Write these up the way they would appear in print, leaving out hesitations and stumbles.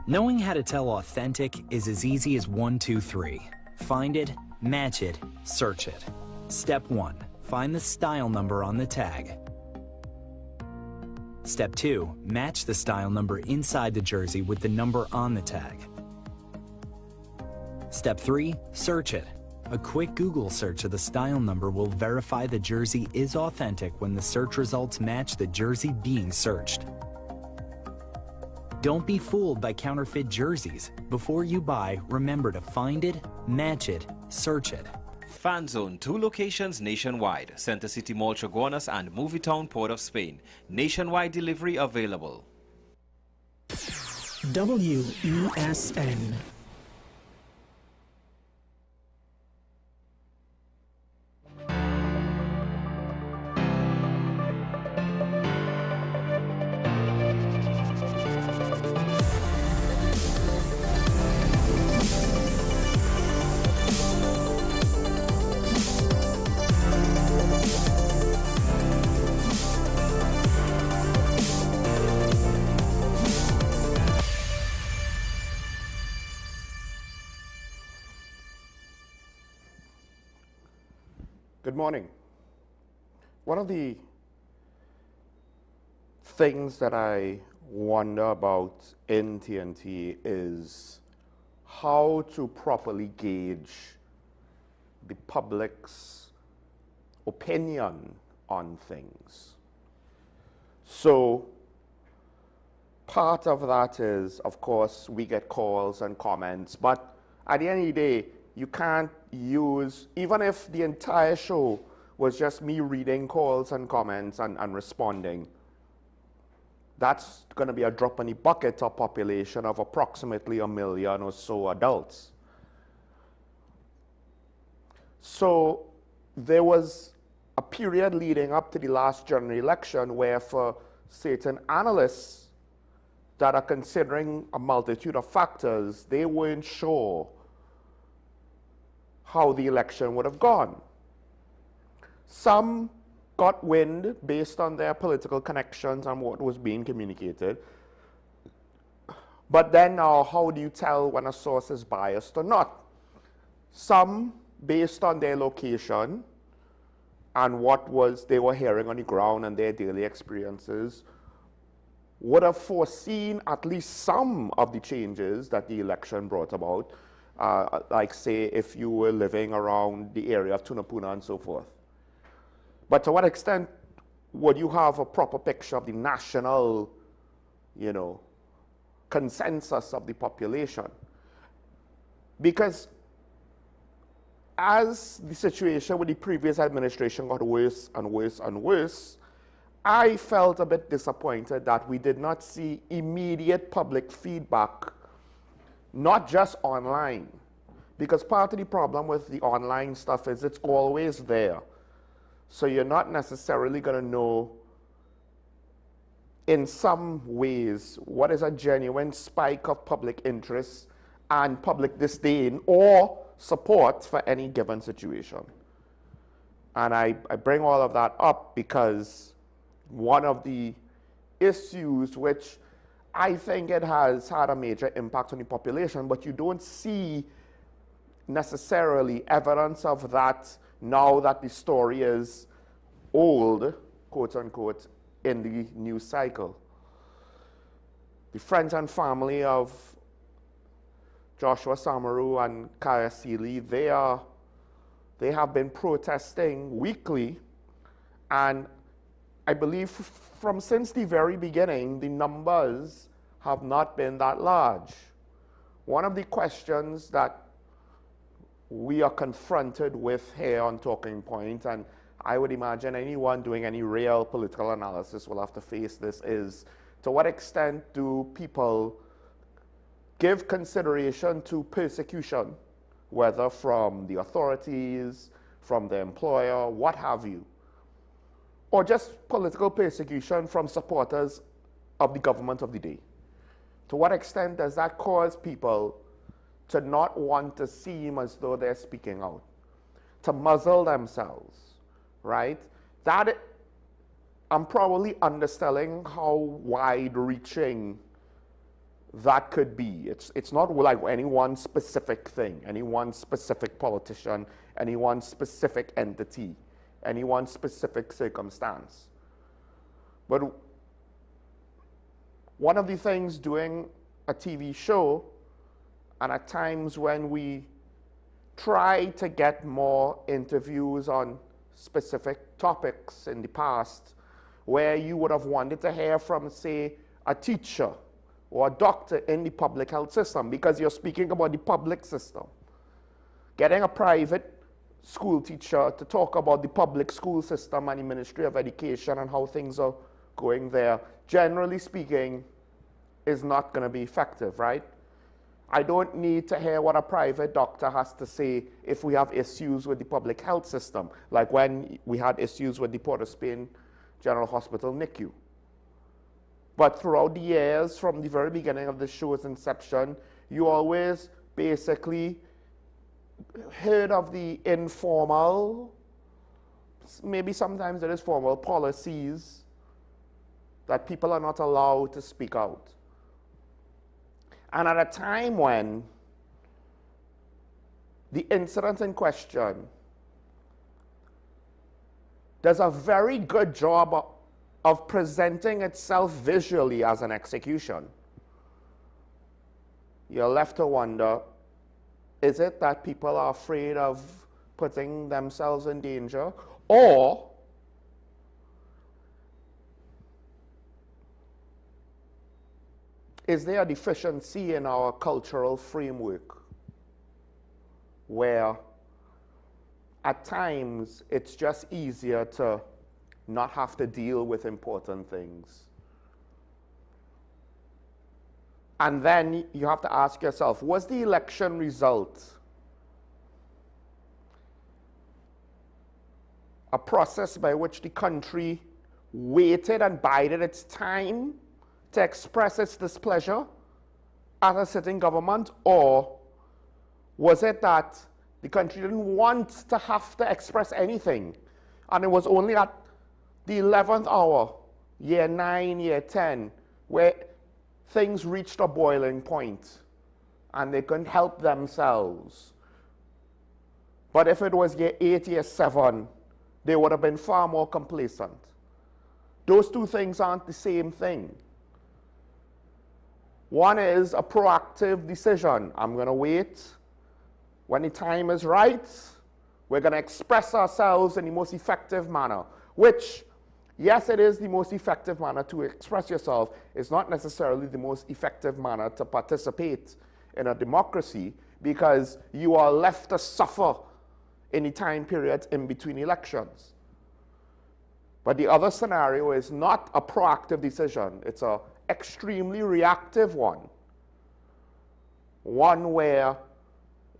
Knowing how to tell authentic is as easy as 1, 2, 3. Find it, match it, search it. Step 1. Find the style number on the tag. Step 2. Match the style number inside the jersey with the number on the tag. Step 3. Search it. A quick Google search of the style number will verify the jersey is authentic when the search results match the jersey being searched. Don't be fooled by counterfeit jerseys. Before you buy, remember to find it, match it, search it. Fan Zone, 2 locations nationwide. Center City Mall, Chaguanas and Movietown, Port of Spain. Nationwide delivery available. WESN. Good morning. One of the things that I wonder about in TNT is how to properly gauge the public's opinion on things. So part of that is, of course, we get calls and comments, but at the end of the day, you can't use, even if the entire show was just me reading calls and comments and responding, that's going to be a drop in the bucket of population of approximately 1 million or so adults. So there was a period leading up to the last general election where for certain analysts that are considering a multitude of factors, they weren't sure how the election would have gone. Some got wind based on their political connections and what was being communicated. But then now, how do you tell when a source is biased or not? Some, based on their location and what they were hearing on the ground and their daily experiences, would have foreseen at least some of the changes that the election brought about. Like say if you were living around the area of Tunapuna and so forth. But to what extent would you have a proper picture of the national, consensus of the population? Because as the situation with the previous administration got worse and worse and worse, I felt a bit disappointed that we did not see immediate public feedback, not just online, because part of the problem with the online stuff is it's always there. So you're not necessarily going to know in some ways what is a genuine spike of public interest and public disdain or support for any given situation. And I bring all of that up because one of the issues which I think it has had a major impact on the population, but you don't see necessarily evidence of that now that the story is old, quote unquote, in the news cycle. The friends and family of Joshua Samaru and Kaya Seeley, they have been protesting weekly, and I believe since the very beginning, the numbers have not been that large. One of the questions that we are confronted with here on Talking Point, and I would imagine anyone doing any real political analysis will have to face this, is to what extent do people give consideration to persecution, whether from the authorities, from the employer, what have you, or just political persecution from supporters of the government of the day? To what extent does that cause people to not want to seem as though they're speaking out, to muzzle themselves, right? That, I'm probably underselling how wide-reaching that could be. It's not like any one specific thing, any one specific politician, any one specific entity, any one specific circumstance. But one of the things doing a TV show, and at times when we try to get more interviews on specific topics in the past, where you would have wanted to hear from, say, a teacher or a doctor in the public health system, because you're speaking about the public system. Getting a private school teacher to talk about the public school system and the Ministry of Education and how things are going there, generally speaking, is not going to be effective, right? I don't need to hear what a private doctor has to say if we have issues with the public health system, like when we had issues with the Port of Spain General Hospital NICU. But throughout the years, from the very beginning of the show's inception, you always basically heard of the informal, maybe sometimes it is formal, policies that people are not allowed to speak out. And at a time when the incident in question does a very good job of presenting itself visually as an execution, you're left to wonder, is it that people are afraid of putting themselves in danger? Or is there a deficiency in our cultural framework where at times it's just easier to not have to deal with important things? And then you have to ask yourself, was the election result a process by which the country waited and bided its time to express its displeasure at a sitting government? Or was it that the country didn't want to have to express anything, and it was only at the 11th hour, year 9, year 10, where things reached a boiling point and they couldn't help themselves? But if it was year 8, year 7, they would have been far more complacent. Those two things aren't the same thing. One is a proactive decision. I'm going to wait. When the time is right, we're going to express ourselves in the most effective manner, which, yes, it is the most effective manner to express yourself. It's not necessarily the most effective manner to participate in a democracy, because you are left to suffer in the time period in between elections. But the other scenario is not a proactive decision. It's an extremely reactive one. One where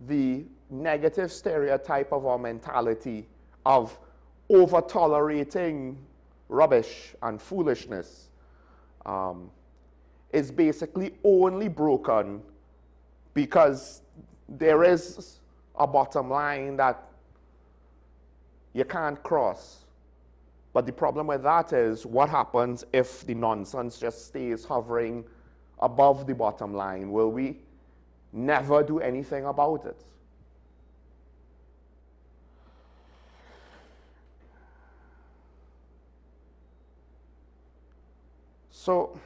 the negative stereotype of our mentality of over-tolerating rubbish and foolishness is basically only broken because there is a bottom line that you can't cross. But the problem with that is, what happens if the nonsense just stays hovering above the bottom line? Will we never do anything about it? So,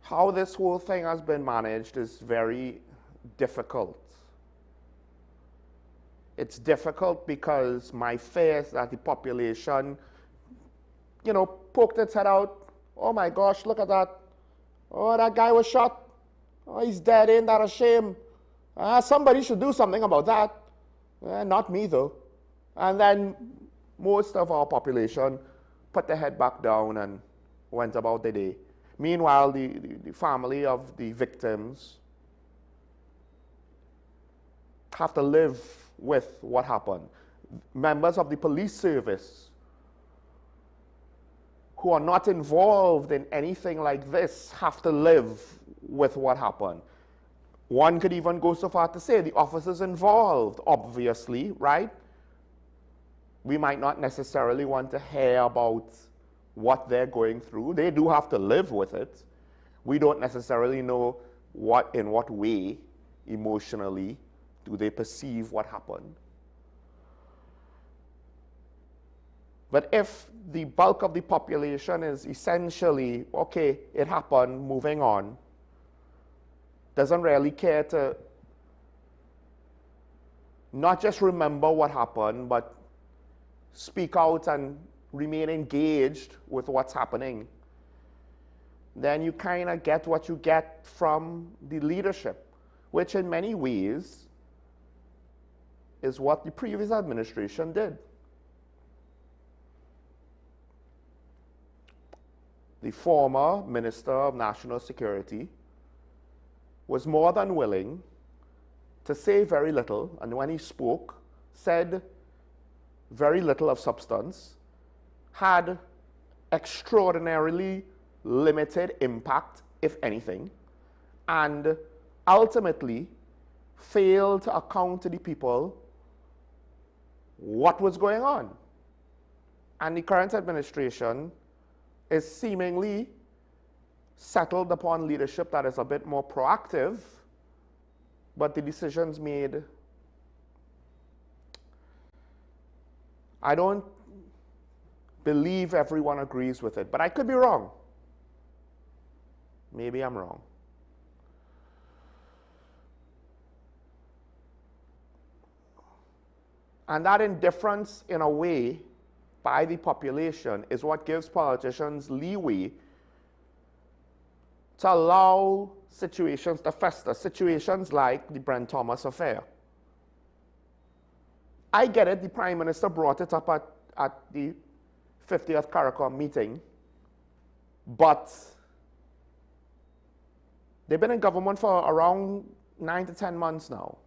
how this whole thing has been managed is very difficult. It's difficult because my fear is that the population, poked its head out. Oh my gosh, look at that. Oh, that guy was shot. Oh, he's dead. Ain't that a shame? Somebody should do something about that. Not me, though. And then most of our population put their head back down and went about their day. Meanwhile, the family of the victims have to live with what happened. Members of the police service who are not involved in anything like this have to live with what happened. One could even go so far to say the officers involved, obviously, right? We might not necessarily want to hear about what they're going through. They do have to live with it. We don't necessarily know in what way emotionally do they perceive what happened. But if the bulk of the population is essentially, okay, it happened, moving on, doesn't really care to not just remember what happened, but speak out and remain engaged with what's happening, then you kind of get what you get from the leadership, which in many ways is what the previous administration did. The former Minister of National Security was more than willing to say very little, and when he spoke, said very little of substance, had extraordinarily limited impact, if anything, and ultimately failed to account to the people what was going on. And the current administration is seemingly settled upon leadership that is a bit more proactive, but the decisions made, I don't believe everyone agrees with it, but I could be wrong. Maybe I'm wrong. And that indifference, in a way, by the population is what gives politicians leeway to allow situations to fester, situations like the Brent Thomas affair. I get it, the Prime Minister brought it up at the 50th CARICOM meeting, but they've been in government for around 9 to 10 months now.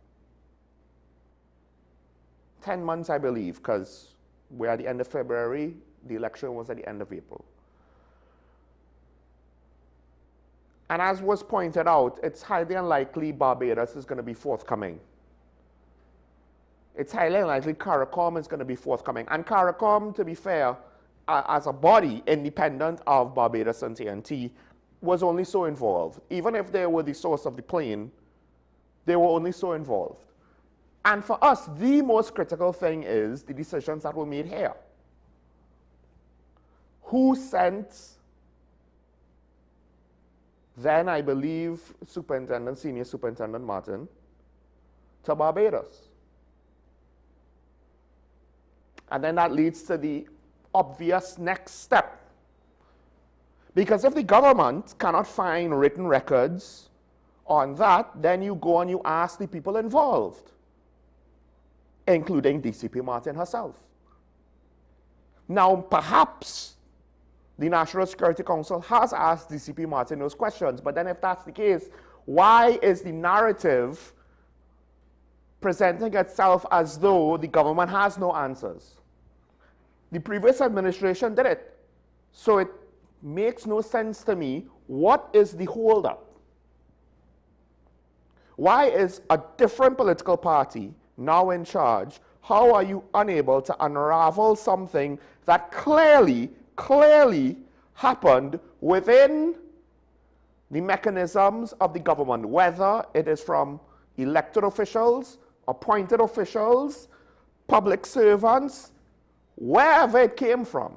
10 months, I believe, because we're at the end of February, the election was at the end of April. And as was pointed out, it's highly unlikely Barbados is going to be forthcoming. It's highly unlikely CARICOM is going to be forthcoming. And CARICOM, to be fair, as a body independent of Barbados and TNT, was only so involved. Even if they were the source of the plane, they were only so involved. And for us, the most critical thing is the decisions that were made here. Who sent, then I believe, Senior Superintendent Martin, to Barbados? And then that leads to the obvious next step. Because if the government cannot find written records on that, then you go and you ask the people involved, including DCP Martin herself. Now, perhaps the National Security Council has asked DCP Martin those questions, but then if that's the case, why is the narrative presenting itself as though the government has no answers? The previous administration did it. So it makes no sense to me. What is the holdup? Why is a different political party now in charge? How are you unable to unravel something that clearly happened within the mechanisms of the government, whether it is from elected officials, appointed officials, public servants, wherever it came from?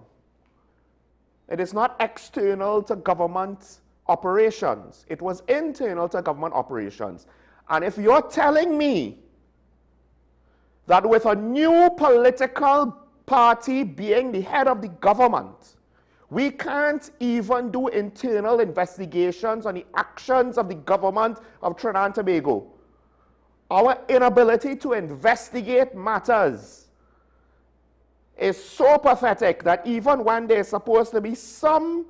It is not external to government operations. It was internal to government operations. And if you're telling me that with a new political party being the head of the government, we can't even do internal investigations on the actions of the government of Trinidad and Tobago, our inability to investigate matters is so pathetic that even when there's supposed to be some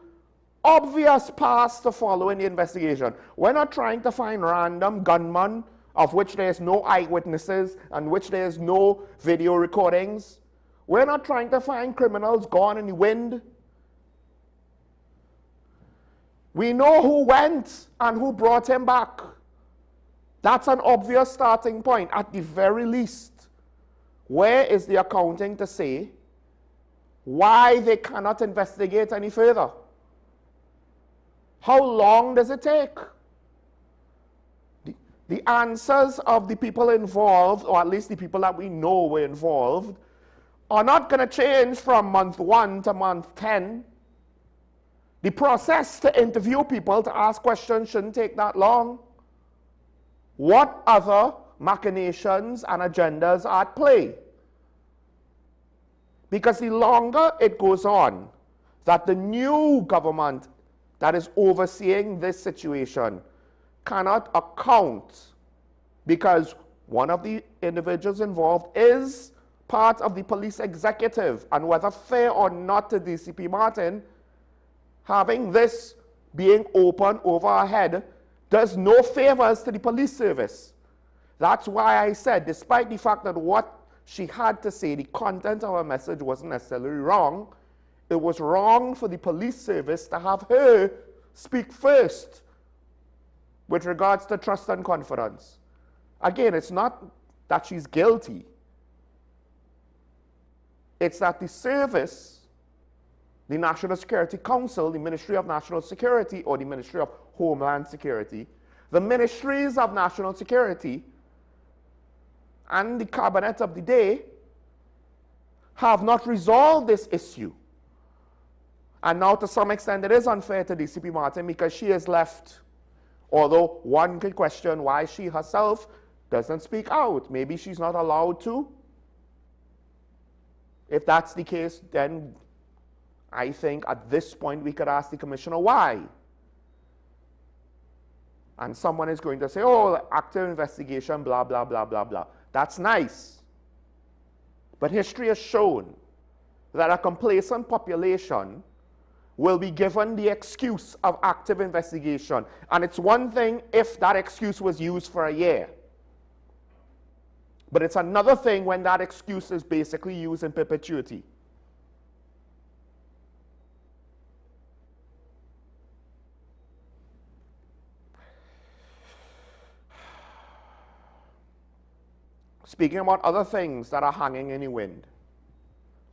obvious paths to follow in the investigation, we're not trying to find random gunmen of which there's no eyewitnesses and which there's no video recordings. We're not trying to find criminals gone in the wind. We know who went and who brought him back. That's an obvious starting point, at the very least. Where is the accounting to say why they cannot investigate any further. How long does it take? The answers of the people involved, or at least the people that we know were involved, are not going to change from month 1 to month 10. The process to interview people, to ask questions, shouldn't take that long. What other machinations and agendas are at play? Because the longer it goes on, that the new government that is overseeing this situation cannot account, because one of the individuals involved is part of the police executive, and whether fair or not to DCP Martin, having this being open over our head does no favors to the police service. That's why I said, despite the fact that what she had to say, the content of her message wasn't necessarily wrong, it was wrong for the police service to have her speak first with regards to trust and confidence. Again, it's not that she's guilty. It's that the service, the National Security Council, the Ministry of National Security, or the Ministry of Homeland Security, the ministries of national security and the cabinet of the day have not resolved this issue. And now, to some extent, it is unfair to DCP Martin because she is left. Although one can question why she herself doesn't speak out. Maybe she's not allowed to. If that's the case, then I think at this point we could ask the commissioner why. And someone is going to say, oh, active investigation, blah, blah, blah, blah, blah. That's nice. But history has shown that a complacent population will be given the excuse of active investigation. And it's one thing if that excuse was used for a year. But it's another thing when that excuse is basically used in perpetuity. Speaking about other things that are hanging in the wind,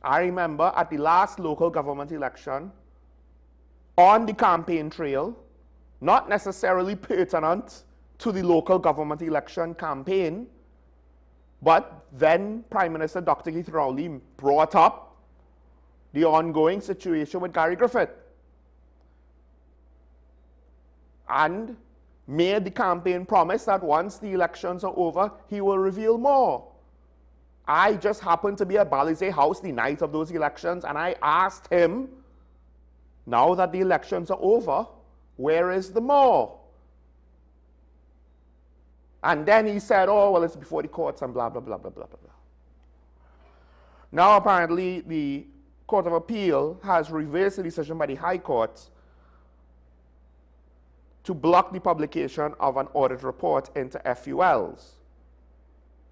I remember at the last local government election, on the campaign trail, not necessarily pertinent to the local government election campaign, but then Prime Minister Dr. Keith Rowley brought up the ongoing situation with Gary Griffith and made the campaign promise that once the elections are over, he will reveal more. I just happened to be at Balizé House the night of those elections, and I asked him, now that the elections are over, where is the more? And then he said, oh, well, it's before the courts and blah, blah, blah, blah, blah, blah, blah. Now, apparently, the Court of Appeal has reversed the decision by the High Court to block the publication of an audit report into FULs,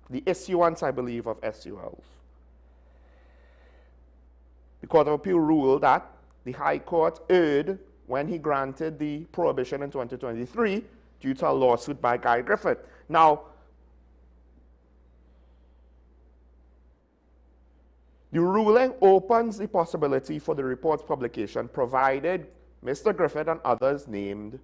the issuance, I believe, of SULs. The Court of Appeal ruled that the High Court erred when he granted the prohibition in 2023 due to a lawsuit by Guy Griffith. Now, the ruling opens the possibility for the report's publication provided Mr. Griffith and others named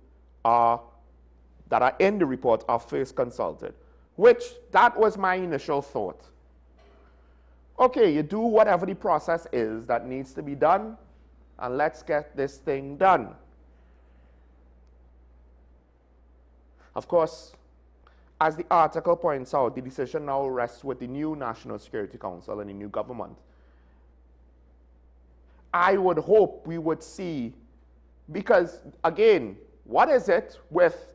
that are in the report are first consulted, which that was my initial thought. Okay, you do whatever the process is that needs to be done, and let's get this thing done. Of course, as the article points out, the decision now rests with the new National Security Council and the new government. I would hope we would see, because again, what is it with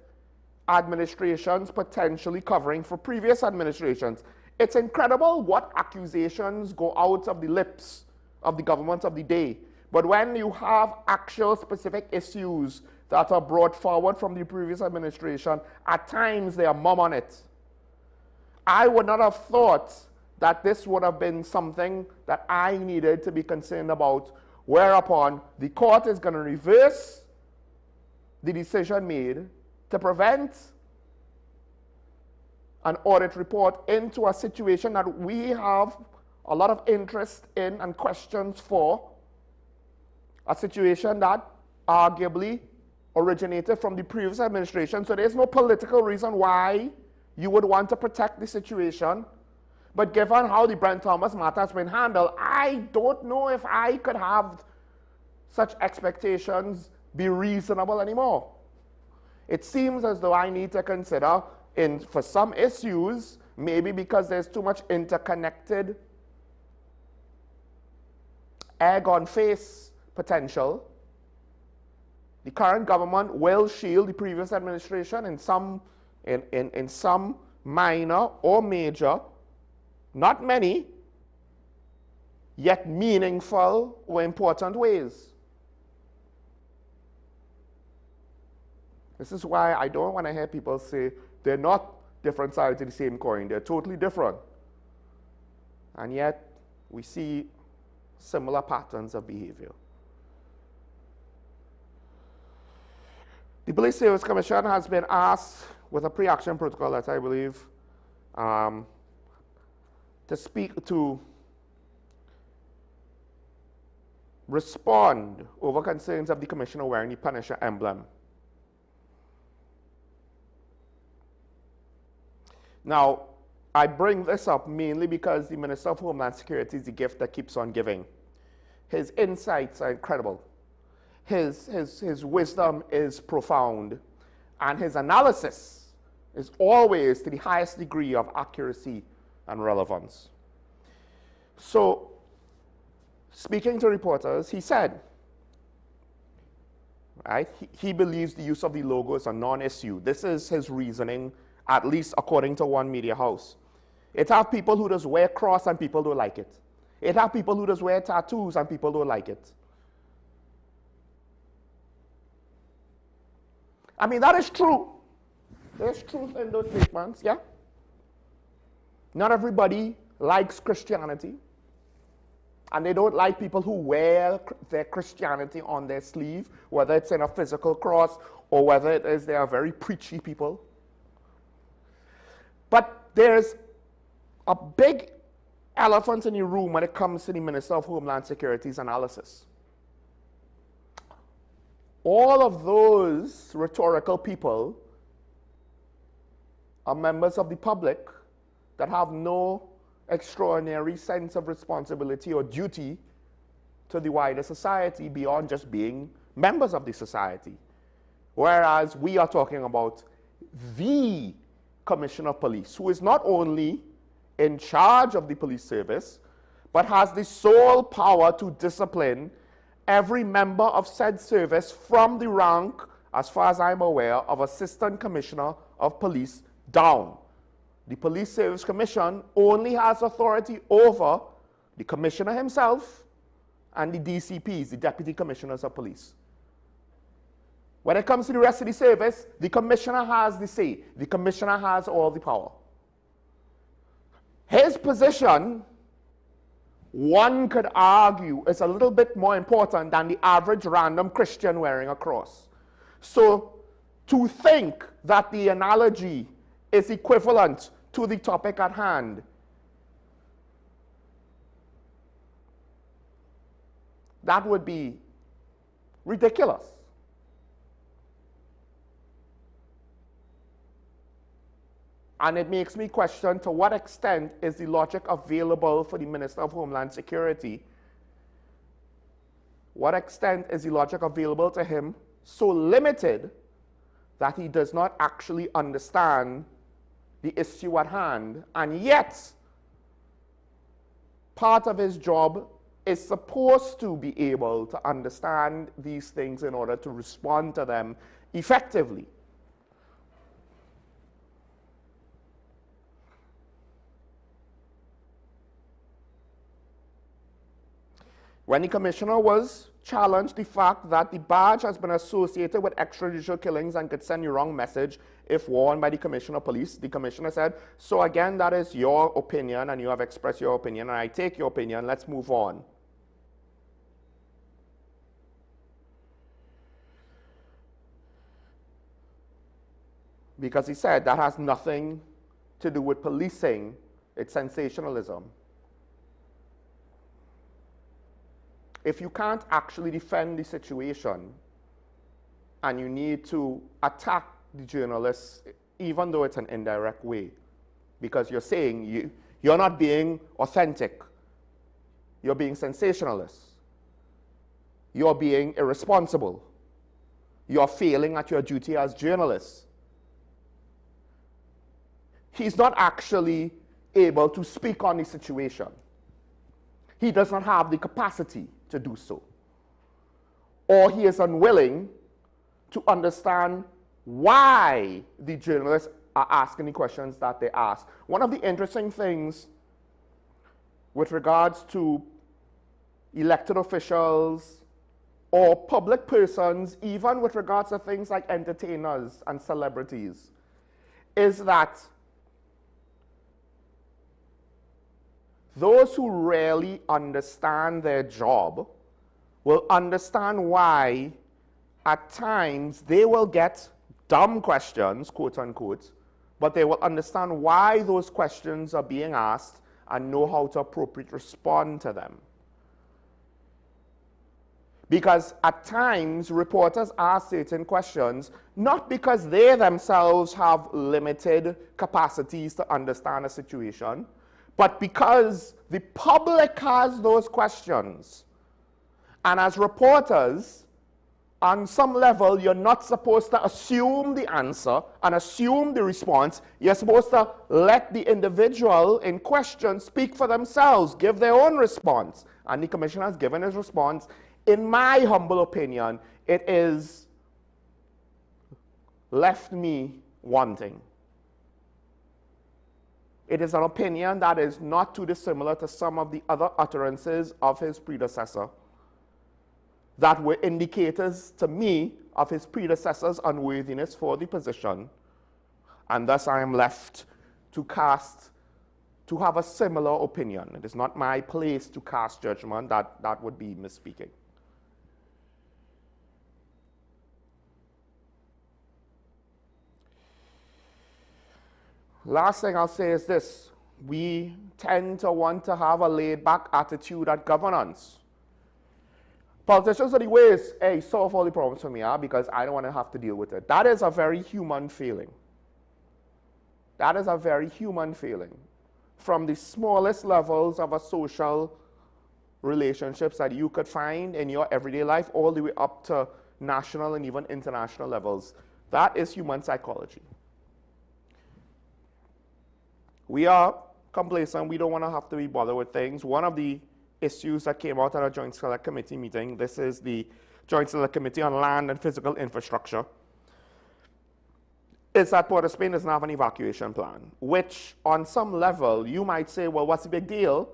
administrations potentially covering for previous administrations? It's incredible what accusations go out of the lips of the government of the day. But when you have actual specific issues that are brought forward from the previous administration, at times they are mum on it. I would not have thought that this would have been something that I needed to be concerned about, whereupon the court is going to reverse the decision made to prevent an audit report into a situation that we have a lot of interest in and questions for, a situation that arguably originated from the previous administration. So there's no political reason why you would want to protect the situation. But given how the Brent Thomas matter has been handled, I don't know if I could have such expectations be reasonable anymore. It seems as though I need to consider, for some issues, maybe because there's too much interconnected egg on face potential, the current government will shield the previous administration in some minor or major, not many, yet meaningful or important ways. This is why I don't want to hear people say they're not different sides of the same coin. They're totally different. And yet, we see similar patterns of behavior. The Police Service Commission has been asked with a pre-action protocol that I believe to speak to respond over concerns of the Commissioner wearing the Punisher emblem. Now, I bring this up mainly because the Minister of Homeland Security is the gift that keeps on giving. His insights are incredible. His wisdom is profound. And his analysis is always to the highest degree of accuracy and relevance. So, speaking to reporters, he said, right, he believes the use of the logo is a non-issue. This is his reasoning, at least according to one media house. It have people who just wear cross and people don't like it. It have people who just wear tattoos and people don't like it. I mean, that is true. There's truth in those statements, yeah? Not everybody likes Christianity. And they don't like people who wear their Christianity on their sleeve, whether it's in a physical cross or whether it is they are very preachy people. But there's a big elephant in the room when it comes to the Minister of Homeland Security's analysis. All of those rhetorical people are members of the public that have no extraordinary sense of responsibility or duty to the wider society beyond just being members of the society. Whereas we are talking about the Commissioner of Police, who is not only in charge of the police service, but has the sole power to discipline every member of said service from the rank, as far as I'm aware, of Assistant Commissioner of Police down. The Police Service Commission only has authority over the Commissioner himself and the DCPs, the Deputy Commissioners of Police. When it comes to the rest of the service, the Commissioner has the say. The Commissioner has all the power. His position, one could argue, is a little bit more important than the average random Christian wearing a cross. So to think that the analogy is equivalent to the topic at hand, that would be ridiculous. And it makes me question to what extent is the logic available for the Minister of Homeland Security? What extent is the logic available to him so limited that he does not actually understand the issue at hand? And yet, part of his job is supposed to be able to understand these things in order to respond to them effectively. When the Commissioner was challenged the fact that the badge has been associated with extrajudicial killings and could send the wrong message if worn by the Commissioner of Police, the Commissioner said, so again, that is your opinion and you have expressed your opinion and I take your opinion, let's move on. Because he said that has nothing to do with policing, it's sensationalism. if you can't actually defend the situation and you need to attack the journalists, even though it's an indirect way, because you're saying you're not being authentic, you're being sensationalist, you're being irresponsible, you're failing at your duty as journalists. He's not actually able to speak on the situation. He does not have the capacity to do so. Or he is unwilling to understand why the journalists are asking the questions that they ask. One of the interesting things with regards to elected officials or public persons, even with regards to things like entertainers and celebrities, is that those who really understand their job will understand why at times they will get dumb questions, quote unquote, but they will understand why those questions are being asked and know how to appropriately respond to them. Because at times reporters ask certain questions not because they themselves have limited capacities to understand a situation, but because the public has those questions. And as reporters, on some level, you're not supposed to assume the answer and assume the response. You're supposed to let the individual in question speak for themselves, give their own response. And the commissioner has given his response. In my humble opinion, it is left me wanting. It is an opinion that is not too dissimilar to some of the other utterances of his predecessor that were indicators to me of his predecessor's unworthiness for the position, and thus I am left to have a similar opinion. It is not my place to cast judgment. That would be misspeaking. Last thing I'll say is this. We tend to want to have a laid-back attitude at governance. Politicians are the ways, hey, solve all the problems for me, because I don't want to have to deal with it. That is a very human feeling. That is a very human feeling. From the smallest levels of a social relationships that you could find in your everyday life all the way up to national and even international levels. That is human psychology. We are complacent. We don't want to have to be bothered with things. One of the issues that came out at a Joint Select Committee meeting, this is the Joint Select Committee on Land and Physical Infrastructure, is that Port of Spain doesn't have an evacuation plan, which on some level you might say, well, what's the big deal?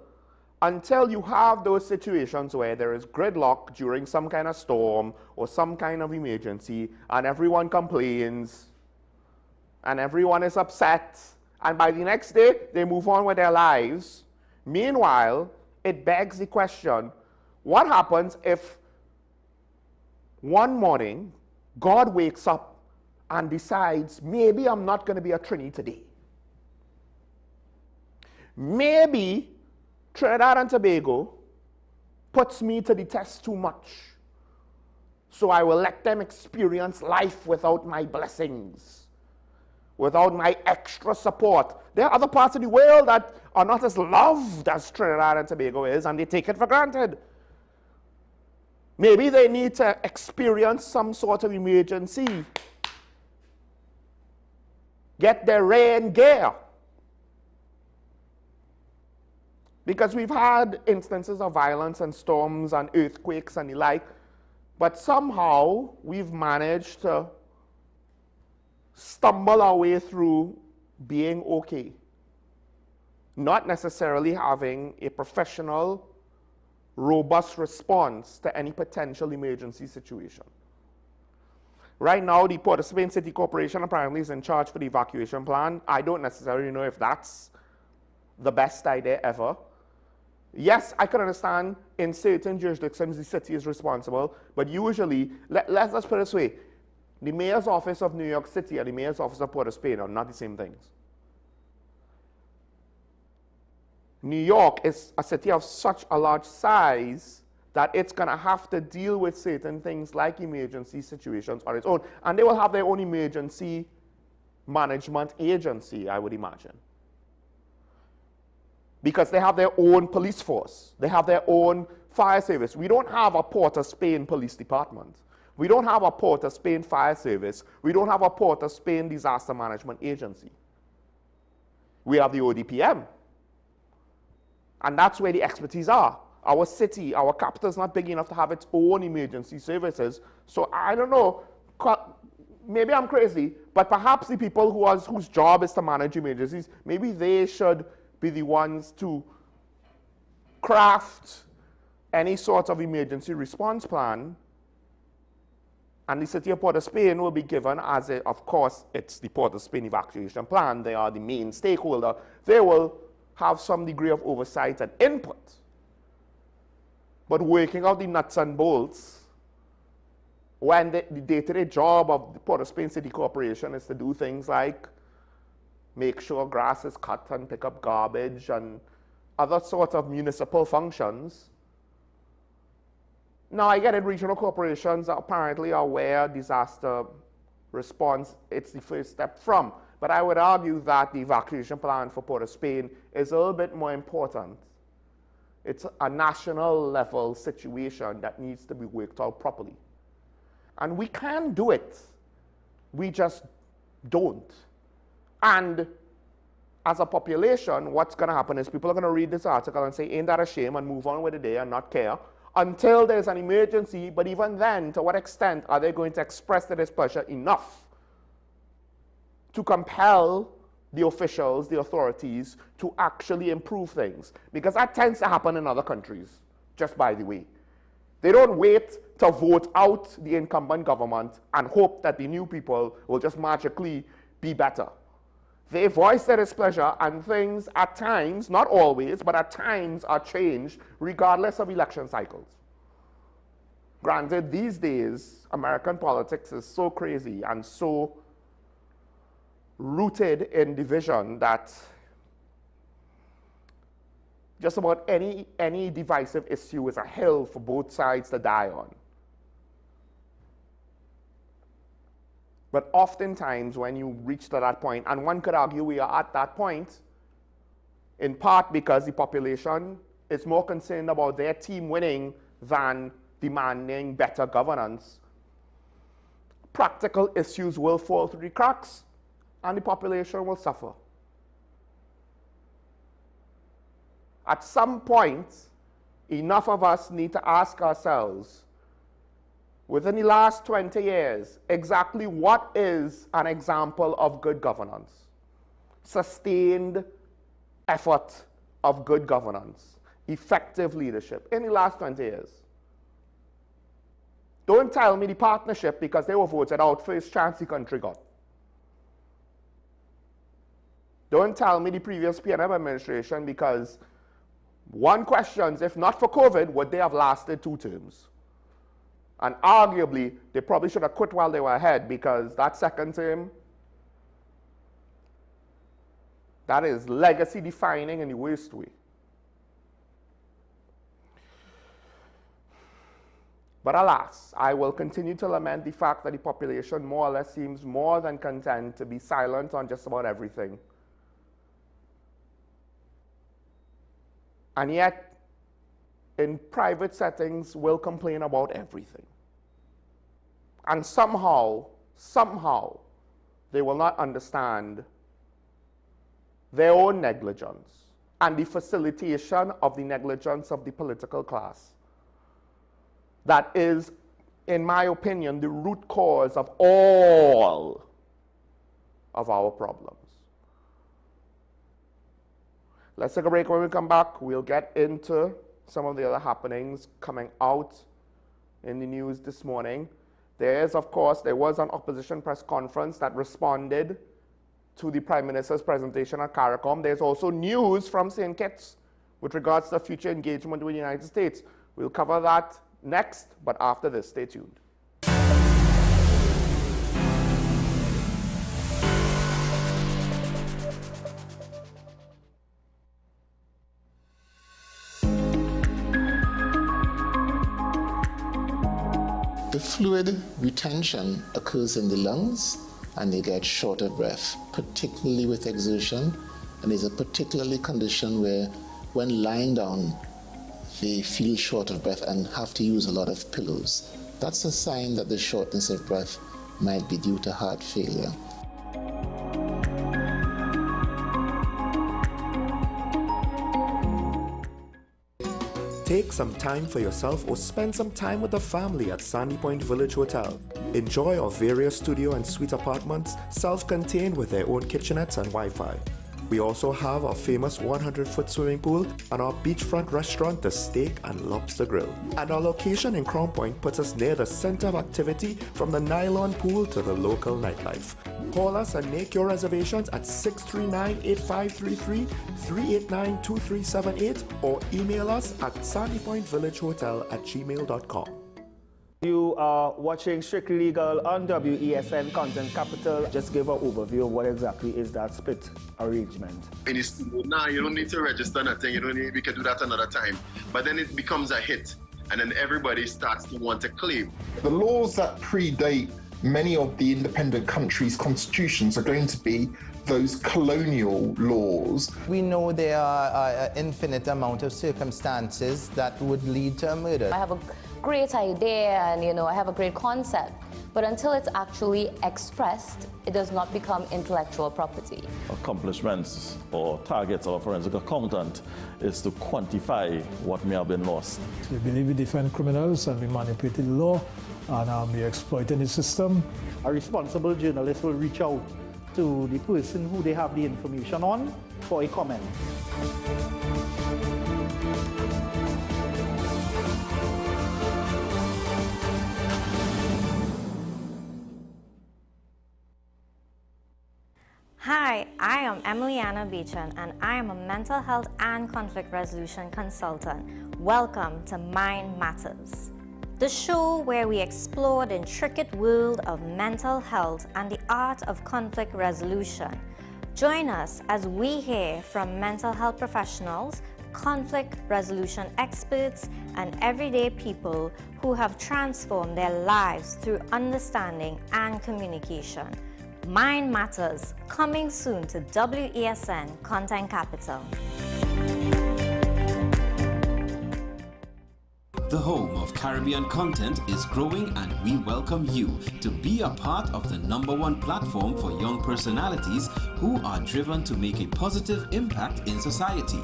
Until you have those situations where there is gridlock during some kind of storm or some kind of emergency, and everyone complains, and everyone is upset, and by the next day, they move on with their lives. Meanwhile, it begs the question, what happens if one morning, God wakes up and decides, maybe I'm not going to be a Trini today. Maybe Trinidad and Tobago puts me to the test too much, so I will let them experience life without my blessings, without my extra support. There are other parts of the world that are not as loved as Trinidad and Tobago is, and they take it for granted. Maybe they need to experience some sort of emergency, get their rain gear. Because we've had instances of violence and storms and earthquakes and the like, but somehow we've managed to stumble our way through being okay. Not necessarily having a professional, robust response to any potential emergency situation. Right now, the Port of Spain City Corporation apparently is in charge for the evacuation plan. I don't necessarily know if that's the best idea ever. Yes, I can understand in certain jurisdictions the city is responsible, but usually, let's put it this way, the mayor's office of New York City and the mayor's office of Port of Spain are not the same things. New York is a city of such a large size that it's going to have to deal with certain things like emergency situations on its own. And they will have their own emergency management agency, I would imagine. Because they have their own police force. They have their own fire service. We don't have a Port of Spain police department. We don't have a Port of Spain fire service. We don't have a Port of Spain disaster management agency. We have the ODPM. And that's where the expertise are. Our city, our capital is not big enough to have its own emergency services. So I don't know, maybe I'm crazy, but perhaps the people whose job is to manage emergencies, maybe they should be the ones to craft any sort of emergency response plan. And the city of Port of Spain will be given as of course, it's the Port of Spain evacuation plan. They are the main stakeholder. They will have some degree of oversight and input. But working out the nuts and bolts, when the day-to-day job of the Port of Spain City Corporation is to do things like make sure grass is cut and pick up garbage and other sorts of municipal functions. Now, I get it, regional corporations apparently are where disaster response, it's the first step from. But I would argue that the evacuation plan for Port of Spain is a little bit more important. It's a national level situation that needs to be worked out properly. And we can do it. We just don't. And as a population, what's going to happen is people are going to read this article and say, ain't that a shame, and move on with the day and not care until there's an emergency. But even then, to what extent are they going to express their displeasure enough to compel the officials, the authorities, to actually improve things? Because that tends to happen in other countries, just by the way. They don't wait to vote out the incumbent government and hope that the new people will just magically be better. They voice their displeasure, and things at times, not always, but at times are changed regardless of election cycles. Granted, these days, American politics is so crazy and so rooted in division that just about any divisive issue is a hill for both sides to die on. But oftentimes when you reach to that point, and one could argue we are at that point, in part because the population is more concerned about their team winning than demanding better governance, practical issues will fall through the cracks and the population will suffer. At some point, enough of us need to ask ourselves, within the last 20 years, exactly what is an example of good governance? Sustained effort of good governance, effective leadership in the last 20 years. Don't tell me the partnership because they were voted out first chance the country got. Don't tell me the previous PNM administration because one questions, if not for COVID, would they have lasted 2 terms? And arguably, they probably should have quit while they were ahead because that second term, that is legacy defining in the worst way. But alas, I will continue to lament the fact that the population more or less seems more than content to be silent on just about everything. And yet, in private settings, will complain about everything. And somehow, they will not understand their own negligence and the facilitation of the negligence of the political class. That is, in my opinion, the root cause of all of our problems. Let's take a break. When we come back, we'll get into some of the other happenings coming out in the news this morning. There was an opposition press conference that responded to the Prime Minister's presentation at CARICOM. There's also news from St. Kitts with regards to future engagement with the United States. We'll cover that next, but after this, stay tuned. The fluid retention occurs in the lungs and they get short of breath, particularly with exertion. And it's a particularly condition where when lying down, they feel short of breath and have to use a lot of pillows. That's a sign that the shortness of breath might be due to heart failure. Take some time for yourself or spend some time with the family at Sandy Point Village Hotel. Enjoy our various studio and suite apartments, self-contained with their own kitchenettes and Wi-Fi. We also have our famous 100-foot swimming pool and our beachfront restaurant, the Steak and Lobster Grill. And our location in Crown Point puts us near the center of activity from the nylon pool to the local nightlife. Call us and make your reservations at 639-8533, 389-2378 or email us at sandypointvillagehotel@gmail.com. You are watching Strictly Legal on WESN Content Capital. Just give an overview of what exactly is that split arrangement. Nah, you don't need to register nothing. We can do that another time. But then it becomes a hit, and then everybody starts to want to claim. The laws that predate many of the independent countries' constitutions are going to be those colonial laws. We know there are an infinite amount of circumstances that would lead to a murder. I have a great idea and I have a great concept, but until it's actually expressed, it does not become intellectual property. Accomplishments or targets of a forensic accountant is to quantify what may have been lost. We believe we defend criminals and we manipulated the law and we exploiting the system. A responsible journalist will reach out to the person who they have the information on for a comment. Hi, I am Emiliana Beechan and I am a mental health and conflict resolution consultant. Welcome to Mind Matters, the show where we explore the intricate world of mental health and the art of conflict resolution. Join us as we hear from mental health professionals, conflict resolution experts, and everyday people who have transformed their lives through understanding and communication. Mind Matters, coming soon to WESN Content Capital. The home of Caribbean content is growing and we welcome you to be a part of the #1 platform for young personalities who are driven to make a positive impact in society.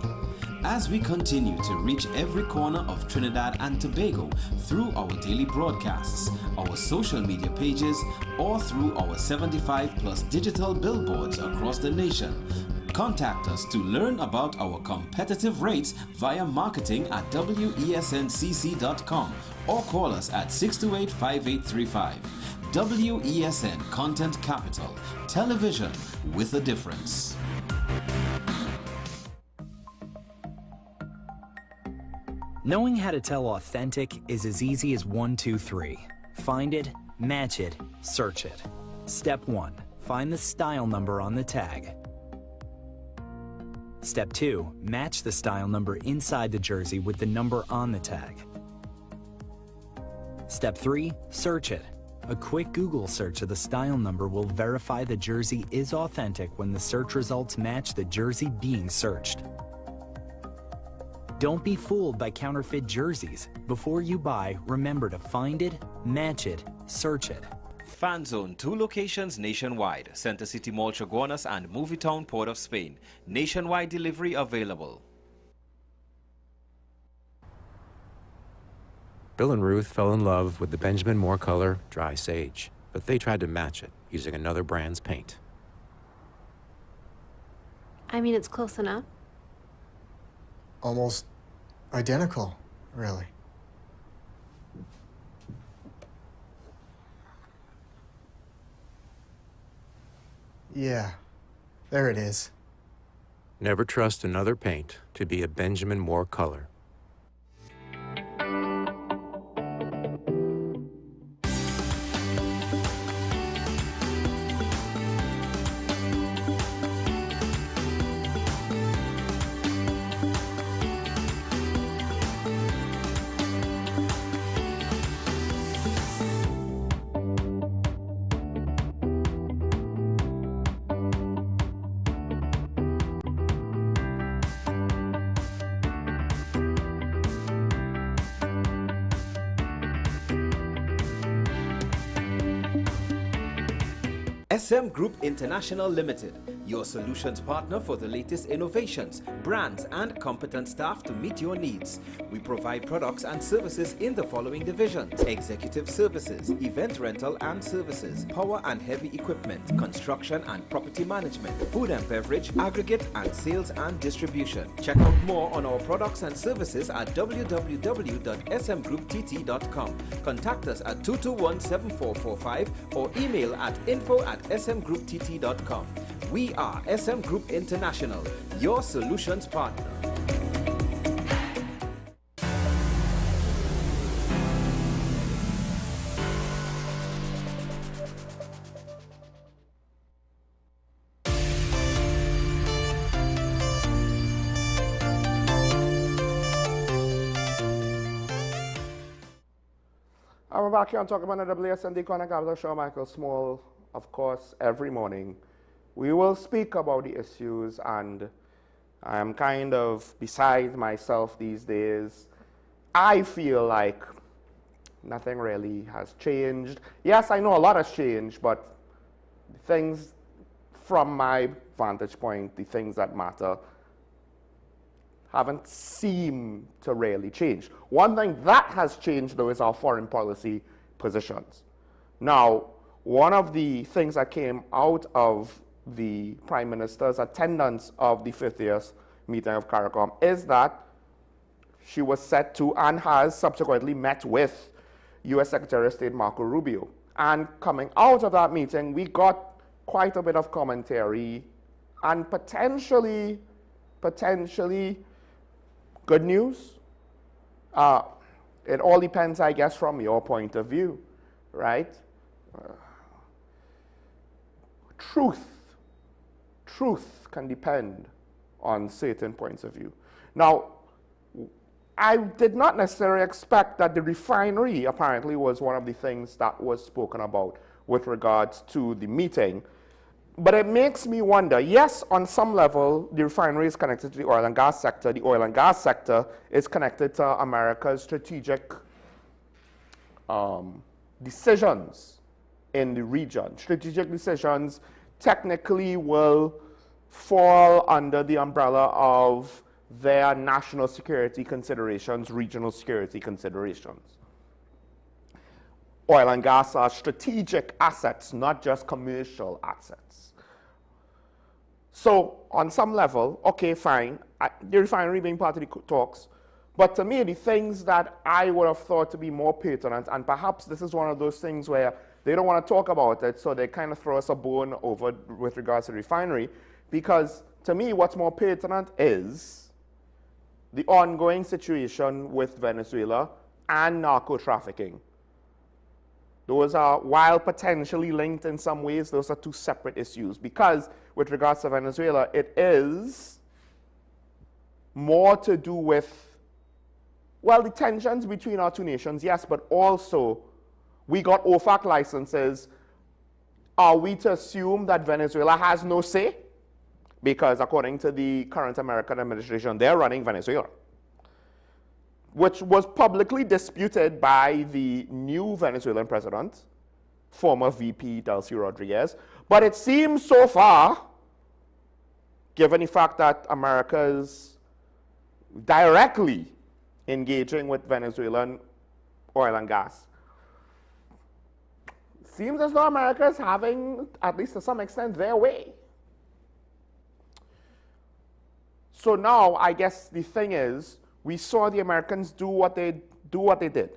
As we continue to reach every corner of Trinidad and Tobago through our daily broadcasts, our social media pages, or through our 75+ digital billboards across the nation, contact us to learn about our competitive rates via marketing at wesncc.com or call us at 628-5835. WESN Content Capital, television with a difference. Knowing how to tell authentic is as easy as 1, 2, 3. Find it, match it, search it. Step 1. Find the style number on the tag. Step 2. Match the style number inside the jersey with the number on the tag. Step 3. Search it. A quick Google search of the style number will verify the jersey is authentic when the search results match the jersey being searched. Don't be fooled by counterfeit jerseys. Before you buy, remember to find it, match it, search it. Fan Zone, 2 locations nationwide. Center City Mall, Chaguanas and Movie Town, Port of Spain. Nationwide delivery available. Bill and Ruth fell in love with the Benjamin Moore color Dry Sage, but they tried to match it using another brand's paint. I mean, it's close enough. Almost identical, really. Yeah, there it is. Never trust another paint to be a Benjamin Moore color. SM Group International Limited, your solutions partner for the latest innovations, brands, and competent staff to meet your needs. We provide products and services in the following divisions: executive services, event rental and services, power and heavy equipment, construction and property management, food and beverage, aggregate and sales and distribution. Check out more on our products and services at www.smgrouptt.com. Contact us at 221-7445 or email at info@smgrouptt.com. We are SM Group International, your solutions partner. I'm back here and talking about the WSND Connect Capital Show. Michael Small, of course, every morning. We will speak about the issues, and I am kind of beside myself these days. I feel like nothing really has changed. Yes, I know a lot has changed, but things from my vantage point, the things that matter, haven't seemed to really change. One thing that has changed, though, is our foreign policy positions. Now, one of the things that came out of the Prime Minister's attendance of the 50th meeting of CARICOM is that she was set to and has subsequently met with U.S. Secretary of State Marco Rubio. And coming out of that meeting, we got quite a bit of commentary and potentially good news. It all depends, I guess, from your point of view, right? Truth can depend on certain points of view. Now, I did not necessarily expect that the refinery apparently was one of the things that was spoken about with regards to the meeting. But it makes me wonder, yes, on some level, the refinery is connected to the oil and gas sector. The oil and gas sector is connected to America's strategic decisions in the region. Strategic decisions technically will fall under the umbrella of their national security considerations, regional security considerations. Oil and gas are strategic assets, not just commercial assets. So on some level, okay, fine, the refinery being part of the talks, but to me, the things that I would have thought to be more pertinent, and perhaps this is one of those things where they don't want to talk about it, so they kind of throw us a bone over with regards to the refinery, because to me, what's more pertinent is the ongoing situation with Venezuela and narco-trafficking. Those are, while potentially linked in some ways, those are two separate issues, because with regards to Venezuela, it is more to do with, well, the tensions between our two nations, yes, but also we got OFAC licenses. Are we to assume that Venezuela has no say? Because according to the current American administration, they're running Venezuela, which was publicly disputed by the new Venezuelan president, former VP Delcy Rodriguez. But it seems so far, given the fact that America is directly engaging with Venezuelan oil and gas, seems as though America is having, at least to some extent, their way. So now, I guess the thing is, we saw the Americans do what they did,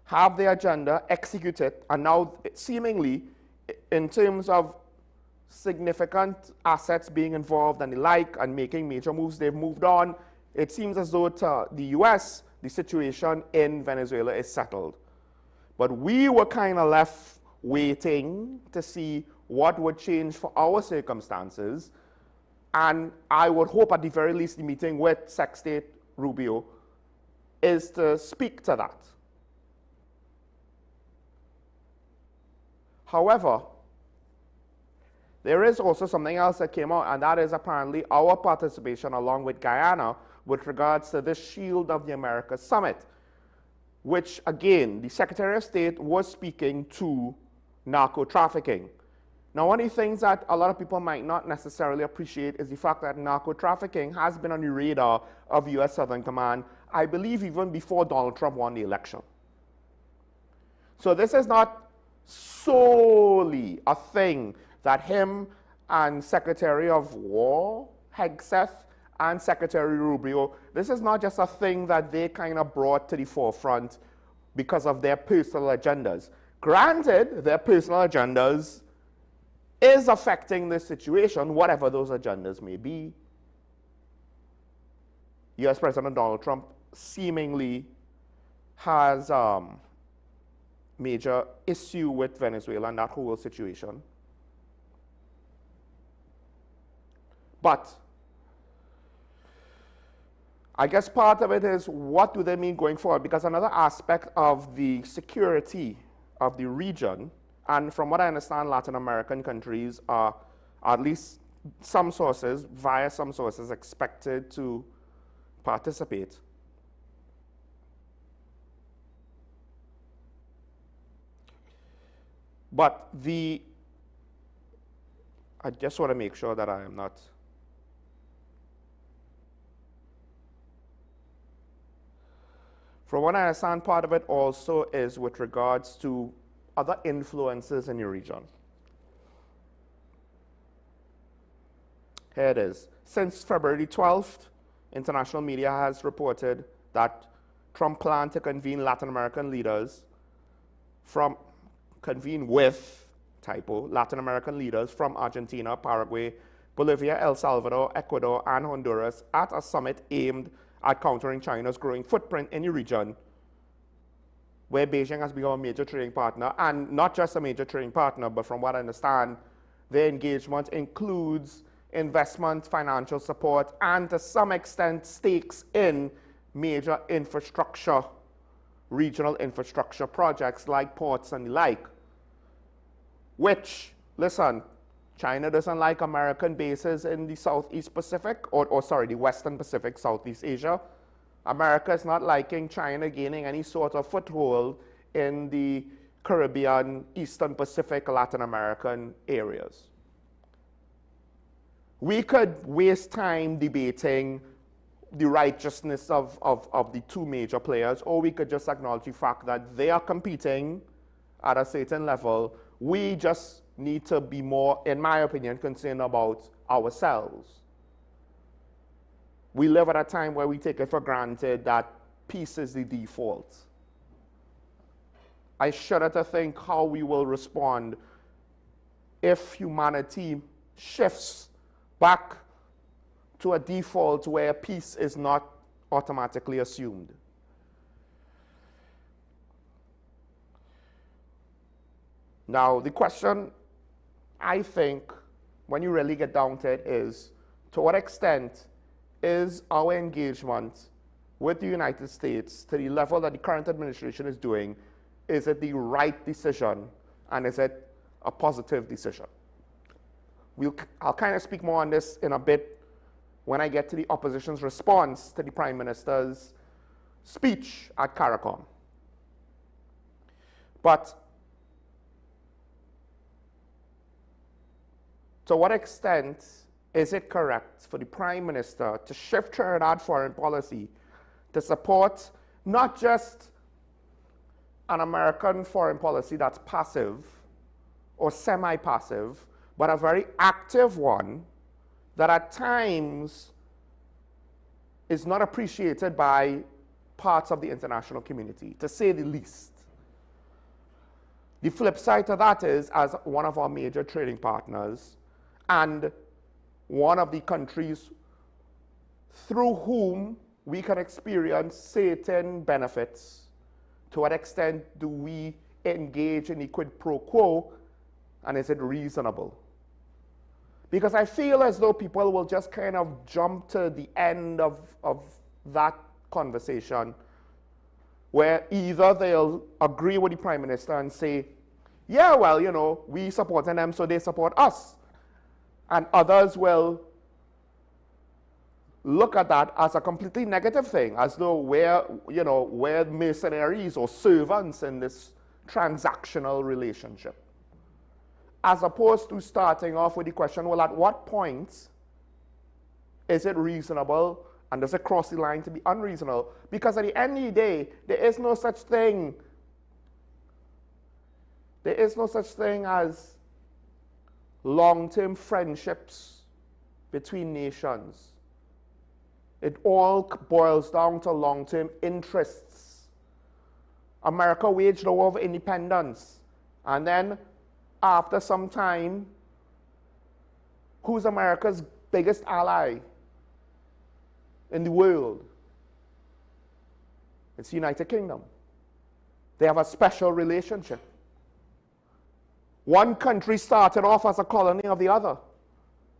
have their agenda, execute it, and now seemingly, in terms of significant assets being involved and the like, and making major moves, they've moved on. It seems as though to the US, the situation in Venezuela is settled. But we were kind of left waiting to see what would change for our circumstances. And I would hope at the very least the meeting with Sec State Rubio is to speak to that. However, there is also something else that came out, and that is apparently our participation along with Guyana with regards to the Shield of the Americas Summit, which again, the Secretary of State was speaking to narco-trafficking. Now, one of the things that a lot of people might not necessarily appreciate is the fact that narco-trafficking has been on the radar of U.S. Southern Command, I believe even before Donald Trump won the election. So this is not solely a thing that him and Secretary of War Hegseth and Secretary Rubio, this is not just a thing that they kind of brought to the forefront because of their personal agendas. Granted, their personal agendas is affecting this situation, whatever those agendas may be. U.S. President Donald Trump seemingly has major issue with Venezuela and that whole situation. But I guess part of it is, what do they mean going forward? Because another aspect of the security of the region, and from what I understand, Latin American countries are, at least some sources, via some sources, expected to participate. But I just want to make sure that I am not. From what I understand, part of it also is with regards to other influences in the region. Here it is. Since February 12th, international media has reported that Trump planned to convene Latin American leaders Latin American leaders from Argentina, Paraguay, Bolivia, El Salvador, Ecuador, and Honduras at a summit aimed at countering China's growing footprint in the region, where Beijing has become a major trading partner, and not just a major trading partner, but from what I understand, their engagement includes investment, financial support, and to some extent stakes in major infrastructure, regional infrastructure projects like ports and the like, which, listen, China doesn't like American bases in the Southeast Pacific, the Western Pacific, Southeast Asia. America is not liking China gaining any sort of foothold in the Caribbean, Eastern Pacific, Latin American areas. We could waste time debating the righteousness of the two major players, or we could just acknowledge the fact that they are competing at a certain level. We just need to be more, in my opinion, concerned about ourselves. We live at a time where we take it for granted that peace is the default. I shudder to think how we will respond if humanity shifts back to a default where peace is not automatically assumed. Now, the question, I think, when you really get down to it is, to what extent is our engagement with the United States to the level that the current administration is doing, is it the right decision, and is it a positive decision? I'll kind of speak more on this in a bit when I get to the opposition's response to the Prime Minister's speech at CARICOM. But to what extent is it correct for the Prime Minister to shift Trinidad foreign policy to support not just an American foreign policy that's passive or semi-passive, but a very active one that at times is not appreciated by parts of the international community, to say the least. The flip side to that is, as one of our major trading partners and one of the countries through whom we can experience certain benefits, to what extent do we engage in the quid pro quo, and is it reasonable? Because I feel as though people will just kind of jump to the end of that conversation, where either they'll agree with the Prime Minister and say, yeah, well, you know, we supporting them, so they support us. And others will look at that as a completely negative thing, as though we're mercenaries or servants in this transactional relationship. as opposed to starting off with the question, well, at what point is it reasonable and does it cross the line to be unreasonable? Because at the end of the day, there is no such thing. There is no such thing as long-term friendships between nations. It all boils down to long-term interests. America waged a war of independence, and then after some time, who's America's biggest ally in the world? It's the United Kingdom. They have a special relationship. One country started off as a colony of the other,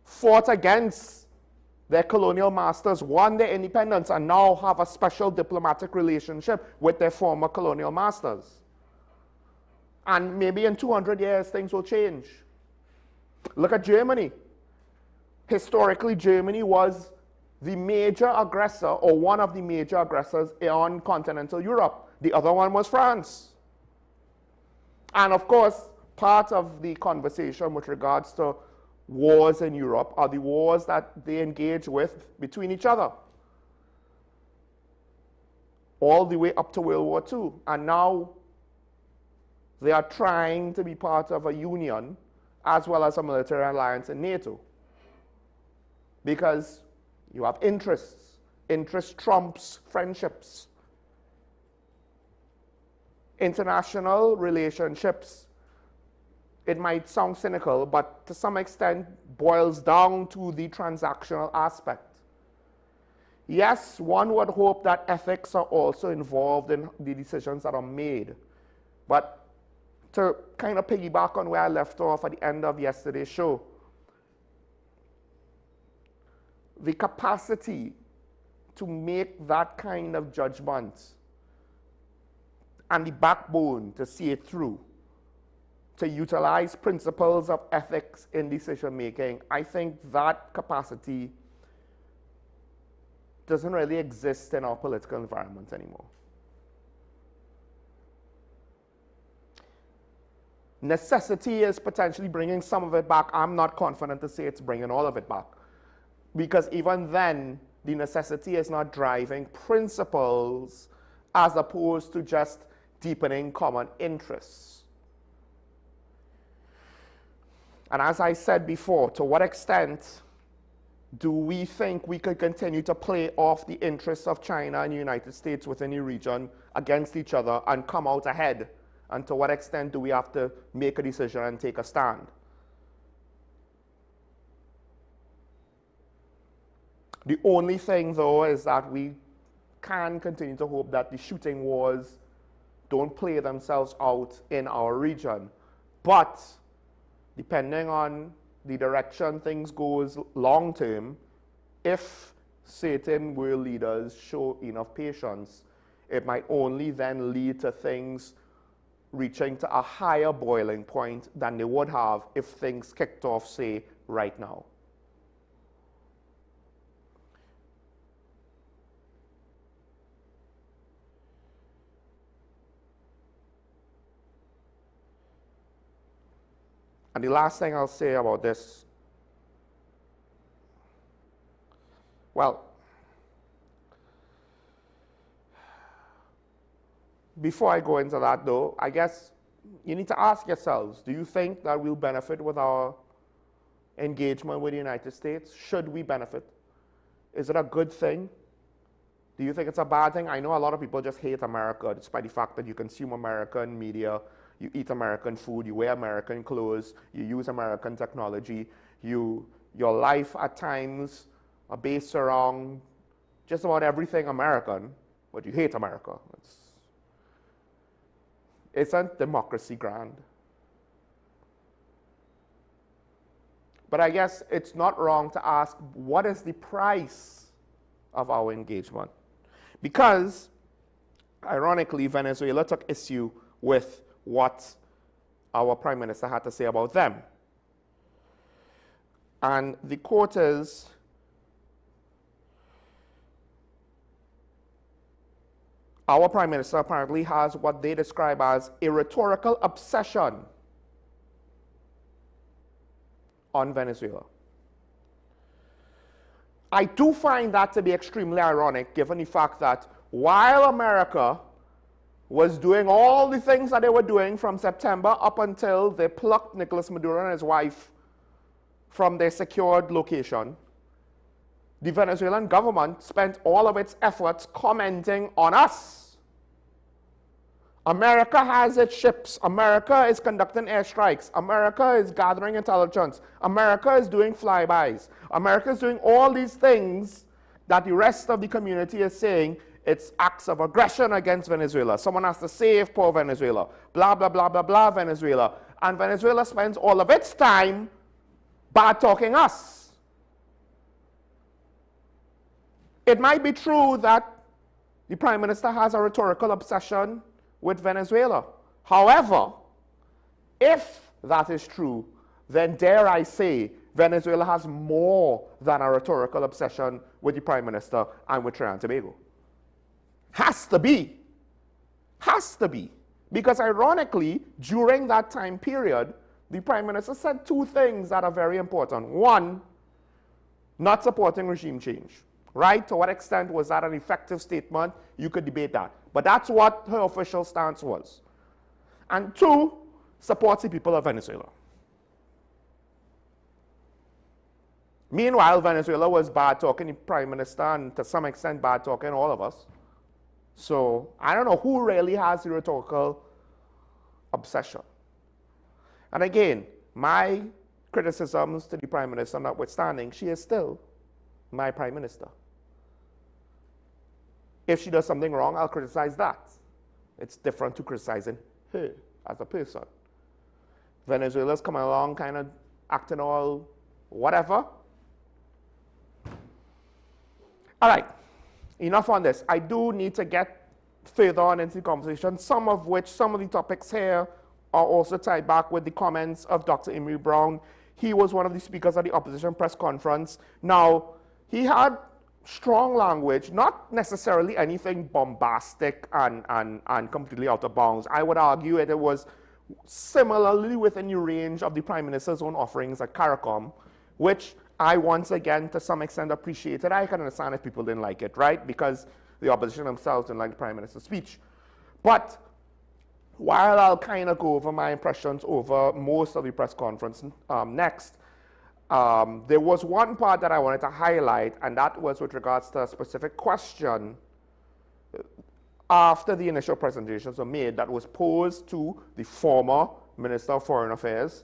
fought against their colonial masters, won their independence, and now have a special diplomatic relationship with their former colonial masters. And maybe in 200 years, things will change. Look at Germany. Historically, Germany was the major aggressor, or one of the major aggressors on continental Europe. The other one was France. And of course, part of the conversation with regards to wars in Europe are the wars that they engage with between each other, all the way up to World War II. And now they are trying to be part of a union as well as a military alliance in NATO, because you have interests. Interest trumps friendships. International relationships, it might sound cynical, but to some extent boils down to the transactional aspect. Yes, one would hope that ethics are also involved in the decisions that are made. But to kind of piggyback on where I left off at the end of yesterday's show, the capacity to make that kind of judgment and the backbone to see it through, to utilize principles of ethics in decision making, I think that capacity doesn't really exist in our political environment anymore. Necessity is potentially bringing some of it back. I'm not confident to say it's bringing all of it back, because even then, the necessity is not driving principles as opposed to just deepening common interests. And as I said before, to what extent do we think we could continue to play off the interests of China and the United States within the region against each other and come out ahead? And to what extent do we have to make a decision and take a stand? The only thing, though, is that we can continue to hope that the shooting wars don't play themselves out in our region. But depending on the direction things goes long term, if certain world leaders show enough patience, it might only then lead to things reaching to a higher boiling point than they would have if things kicked off, say, right now. And the last thing I'll say about this, well, before I go into that though, I guess you need to ask yourselves, do you think that we'll benefit with our engagement with the United States? Should we benefit? Is it a good thing? Do you think it's a bad thing? I know a lot of people just hate America despite the fact that you consume American media, you eat American food, you wear American clothes, you use American technology, your life at times are based around just about everything American, but you hate America. Isn't democracy grand? But I guess it's not wrong to ask, what is the price of our engagement? Because, ironically, Venezuela took issue with what our Prime Minister had to say about them. And the quote is, our Prime Minister apparently has what they describe as a rhetorical obsession on Venezuela. I do find that to be extremely ironic, given the fact that while America was doing all the things that they were doing from September up until they plucked Nicolas Maduro and his wife from their secured location, the Venezuelan government spent all of its efforts commenting on us. America has its ships. America is conducting airstrikes. America is gathering intelligence. America is doing flybys. America is doing all these things that the rest of the community is saying it's acts of aggression against Venezuela. Someone has to save poor Venezuela. Blah, blah, blah, blah, blah, Venezuela. And Venezuela spends all of its time bad-talking us. It might be true that the Prime Minister has a rhetorical obsession with Venezuela. However, if that is true, then dare I say, Venezuela has more than a rhetorical obsession with the Prime Minister and with Trinidad and Tobago. Has to be. Has to be. Because ironically, during that time period, the Prime Minister said two things that are very important. One, not supporting regime change. Right? To what extent was that an effective statement? You could debate that. But that's what her official stance was. And two, supports the people of Venezuela. Meanwhile, Venezuela was bad-talking the Prime Minister and to some extent bad-talking all of us. So I don't know who really has the rhetorical obsession. And again, my criticisms to the Prime Minister notwithstanding, she is still my Prime Minister. If she does something wrong, I'll criticize that. It's different to criticizing her as a person. Venezuela's coming along kind of acting all whatever. All right, enough on this. I do need to get further on into the conversation, some of the topics here are also tied back with the comments of Dr. Emery Brown. He was one of the speakers at the opposition press conference. Now, he had strong language, not necessarily anything bombastic and completely out of bounds. I would argue it was similarly within the range of the Prime Minister's own offerings at CARICOM, which I once again, to some extent, appreciated. I can understand if people didn't like it, right? Because the opposition themselves didn't like the Prime Minister's speech. But while I'll kind of go over my impressions over most of the press conference next, there was one part that I wanted to highlight, and that was with regards to a specific question after the initial presentations were made that was posed to the former Minister of Foreign Affairs.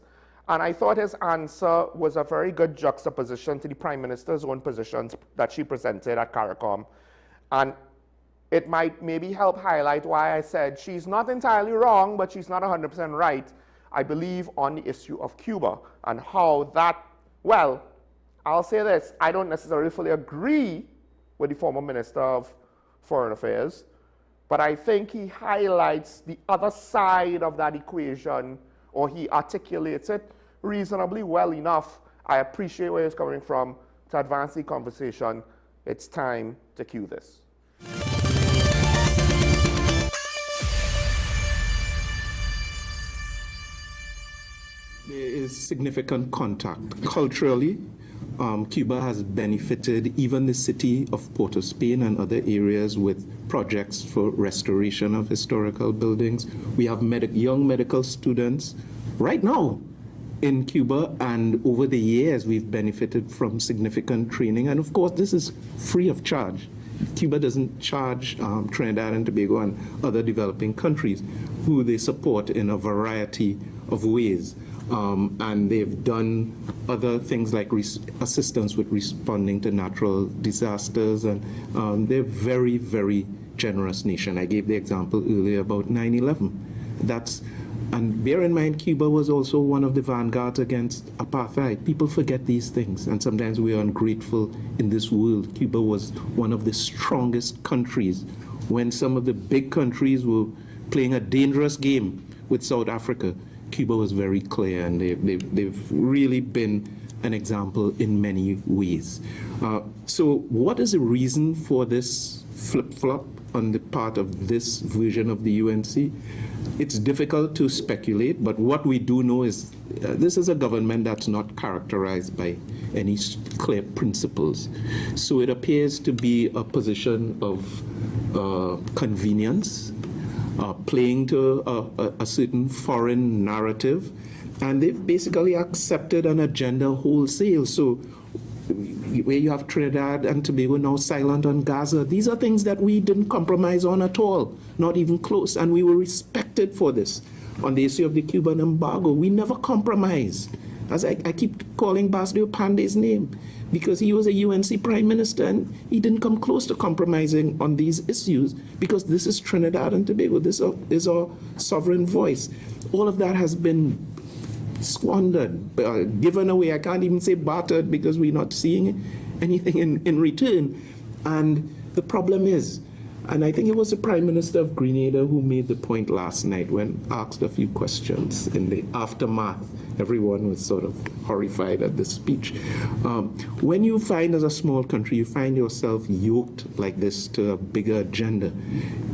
And I thought his answer was a very good juxtaposition to the Prime Minister's own positions that she presented at CARICOM. And it might maybe help highlight why I said she's not entirely wrong, but she's not 100% right, I believe, on the issue of Cuba and how that, well, I'll say this, I don't necessarily fully agree with the former Minister of Foreign Affairs, but I think he highlights the other side of that equation, or he articulates it reasonably well enough. I appreciate where he's coming from. To advance the conversation, it's time to cue this. There is significant contact. Culturally, Cuba has benefited even the city of Port of Spain and other areas with projects for restoration of historical buildings. We have young medical students right now in Cuba, and over the years we've benefited from significant training. And of course, this is free of charge. Cuba doesn't charge Trinidad and Tobago and other developing countries, who they support in a variety of ways. And they've done other things like assistance with responding to natural disasters, and they're a very, very generous nation. I gave the example earlier about 9/11. And bear in mind, Cuba was also one of the vanguards against apartheid. People forget these things, and sometimes we are ungrateful in this world. Cuba was one of the strongest countries when some of the big countries were playing a dangerous game with South Africa. Cuba was very clear, and they've really been an example in many ways. So what is the reason for this flip-flop on the part of this version of the UNC. It's difficult to speculate, but what we do know is this is a government that's not characterized by any clear principles. So it appears to be a position of convenience, playing to a certain foreign narrative, and they've basically accepted an agenda wholesale. So where you have Trinidad and Tobago now silent on Gaza, these are things that we didn't compromise on at all, not even close, and we were respected for this. On the issue of the Cuban embargo, we never compromised. As I keep calling Basdio Pandey's name, because he was a UNC prime minister and he didn't come close to compromising on these issues, because this is Trinidad and Tobago, this is our sovereign voice. All of that has been squandered, given away. I can't even say bartered, because we're not seeing anything in return. And the problem is, and I think it was the Prime Minister of Grenada who made the point last night when asked a few questions in the aftermath. Everyone was sort of horrified at the speech. When you find, as a small country, you find yourself yoked like this to a bigger agenda,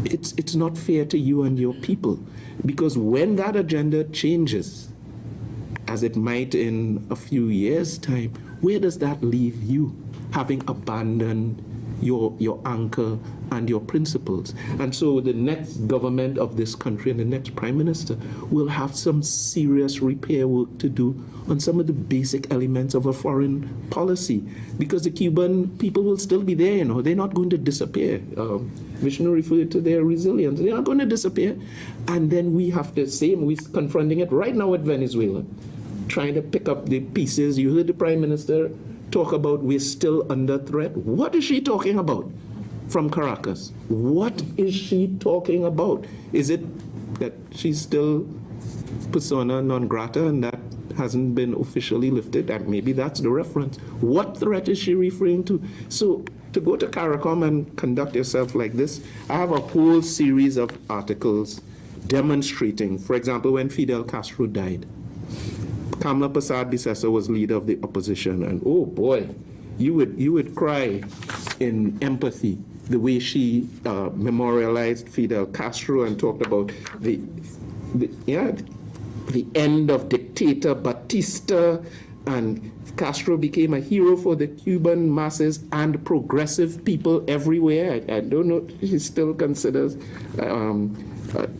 it's not fair to you and your people, because when that agenda changes, as it might in a few years' time, where does that leave you, having abandoned your anchor and your principles? And so the next government of this country and the next prime minister will have some serious repair work to do on some of the basic elements of a foreign policy, because the Cuban people will still be there, they're not going to disappear. Vishnu referred to their resilience. They're not going to disappear. And then we have to say, we're confronting it right now with Venezuela, trying to pick up the pieces. You heard the Prime Minister talk about we're still under threat. What is she talking about from Caracas? What is she talking about? Is it that she's still persona non grata and that hasn't been officially lifted? And maybe that's the reference. What threat is she referring to? So to go to CARICOM and conduct yourself like this, I have a whole series of articles demonstrating, for example, when Fidel Castro died, Kamla Persad-Bissessar was leader of the opposition, and oh boy, you would cry in empathy the way she memorialized Fidel Castro and talked about the end of dictator Batista, and Castro became a hero for the Cuban masses and progressive people everywhere. I don't know if he still considers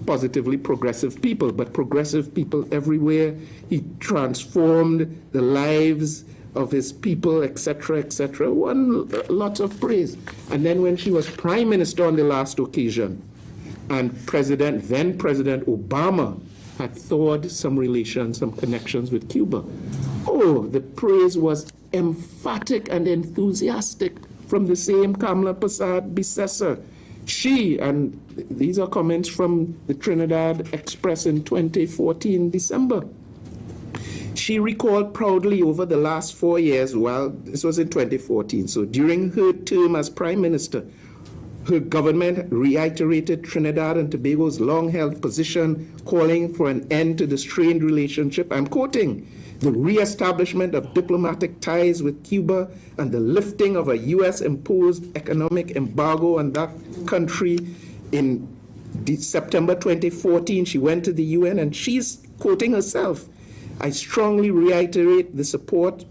positively progressive people, but progressive people everywhere. He transformed the lives of his people, etc., etc. Won lots of praise. And then when she was prime minister on the last occasion, and then President Obama had thawed some relations, some connections with Cuba, oh, the praise was emphatic and enthusiastic from the same Kamla Persad-Bissessar. She, and these are comments from the Trinidad Express in 2014, December. She recalled proudly over the last 4 years, well, this was in 2014, so during her term as Prime Minister, her government reiterated Trinidad and Tobago's long-held position, calling for an end to the strained relationship. I'm quoting, the re-establishment of diplomatic ties with Cuba and the lifting of a U.S.-imposed economic embargo on that country. In September 2014, she went to the UN and she's quoting herself, I strongly reiterate the support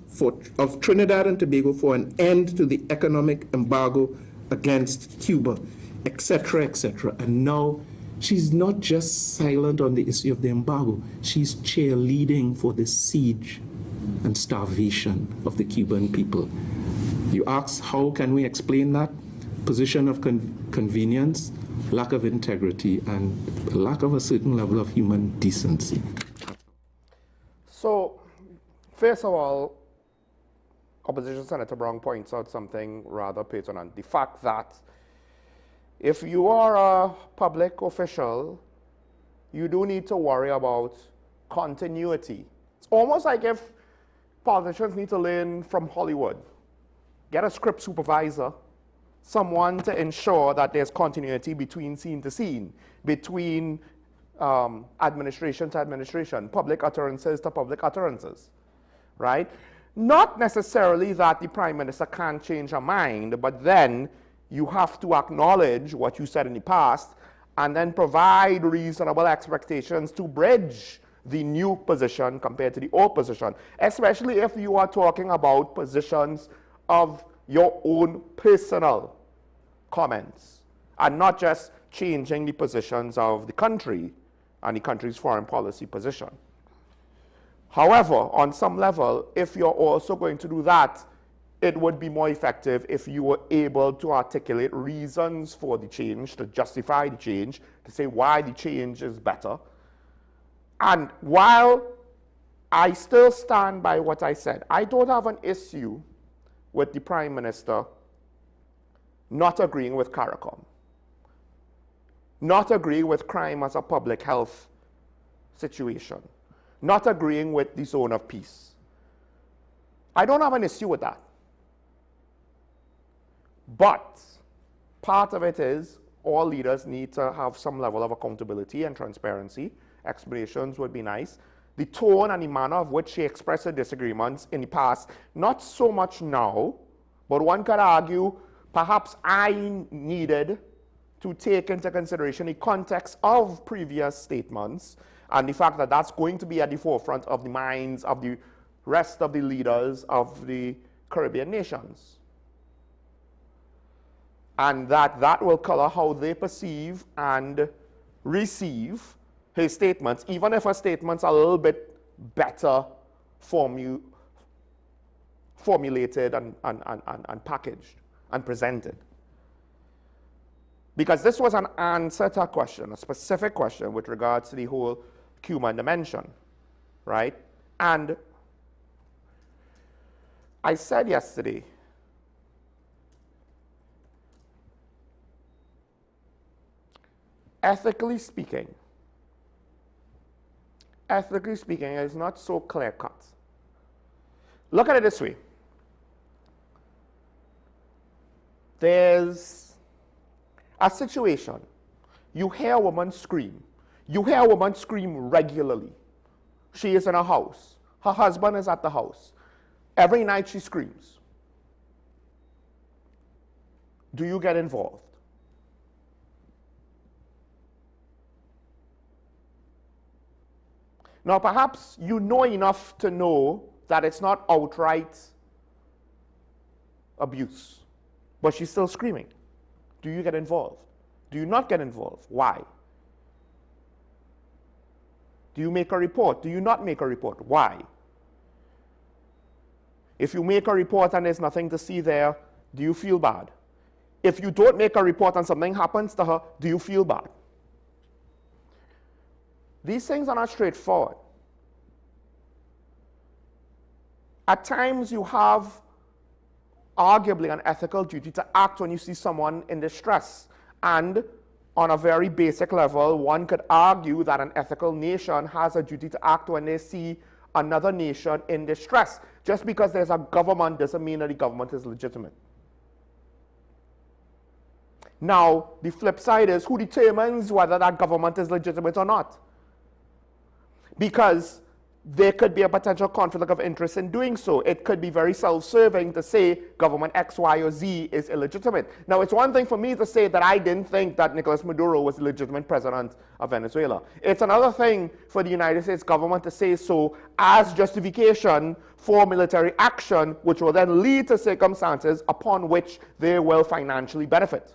of Trinidad and Tobago for an end to the economic embargo against Cuba, etc., etc. And now she's not just silent on the issue of the embargo, she's cheerleading for the siege and starvation of the Cuban people. You ask, how can we explain that? Position of convenience, lack of integrity, and lack of a certain level of human decency. So, first of all, Opposition Senator Brown points out something rather pertinent. The fact that if you are a public official, you do need to worry about continuity. It's almost like if politicians need to learn from Hollywood. Get a script supervisor, someone to ensure that there's continuity between scene to scene, between administration to administration, public utterances to public utterances, right? Not necessarily that the Prime Minister can't change her mind, but then you have to acknowledge what you said in the past and then provide reasonable expectations to bridge the new position compared to the old position, especially if you are talking about positions of your own personal comments and not just changing the positions of the country and the country's foreign policy position. However, on some level, if you're also going to do that, it would be more effective if you were able to articulate reasons for the change, to justify the change, to say why the change is better. And while I still stand by what I said, I don't have an issue with the Prime Minister not agreeing with CARICOM, not agreeing with crime as a public health situation, not agreeing with the zone of peace. I don't have an issue with that. But part of it is all leaders need to have some level of accountability and transparency. Explanations would be nice. The tone and the manner of which she expressed her disagreements in the past, not so much now, but one could argue perhaps I needed to take into consideration the context of previous statements and the fact that that's going to be at the forefront of the minds of the rest of the leaders of the Caribbean nations. And that will color how they perceive and receive his statements, even if her statements are a little bit better formulated and packaged and presented. Because this was an answer to a question, a specific question with regards to the whole human dimension, right? And I said yesterday, ethically speaking, it's not so clear-cut. Look at it this way. There's a situation. You hear a woman scream. You hear a woman scream regularly. She is in a house. Her husband is at the house. Every night she screams. Do you get involved? Now, perhaps you know enough to know that it's not outright abuse, but she's still screaming. Do you get involved? Do you not get involved? Why? Do you make a report? Do you not make a report? Why? If you make a report and there's nothing to see there, do you feel bad? If you don't make a report and something happens to her, do you feel bad? These things are not straightforward. At times you have arguably an ethical duty to act when you see someone in distress. And on a very basic level, one could argue that an ethical nation has a duty to act when they see another nation in distress. Just because there's a government doesn't mean that the government is legitimate. Now, the flip side is who determines whether that government is legitimate or not? Because there could be a potential conflict of interest in doing so. It could be very self-serving to say government X, Y, or Z is illegitimate. Now, it's one thing for me to say that I didn't think that Nicolas Maduro was the legitimate president of Venezuela. It's another thing for the United States government to say so as justification for military action, which will then lead to circumstances upon which they will financially benefit.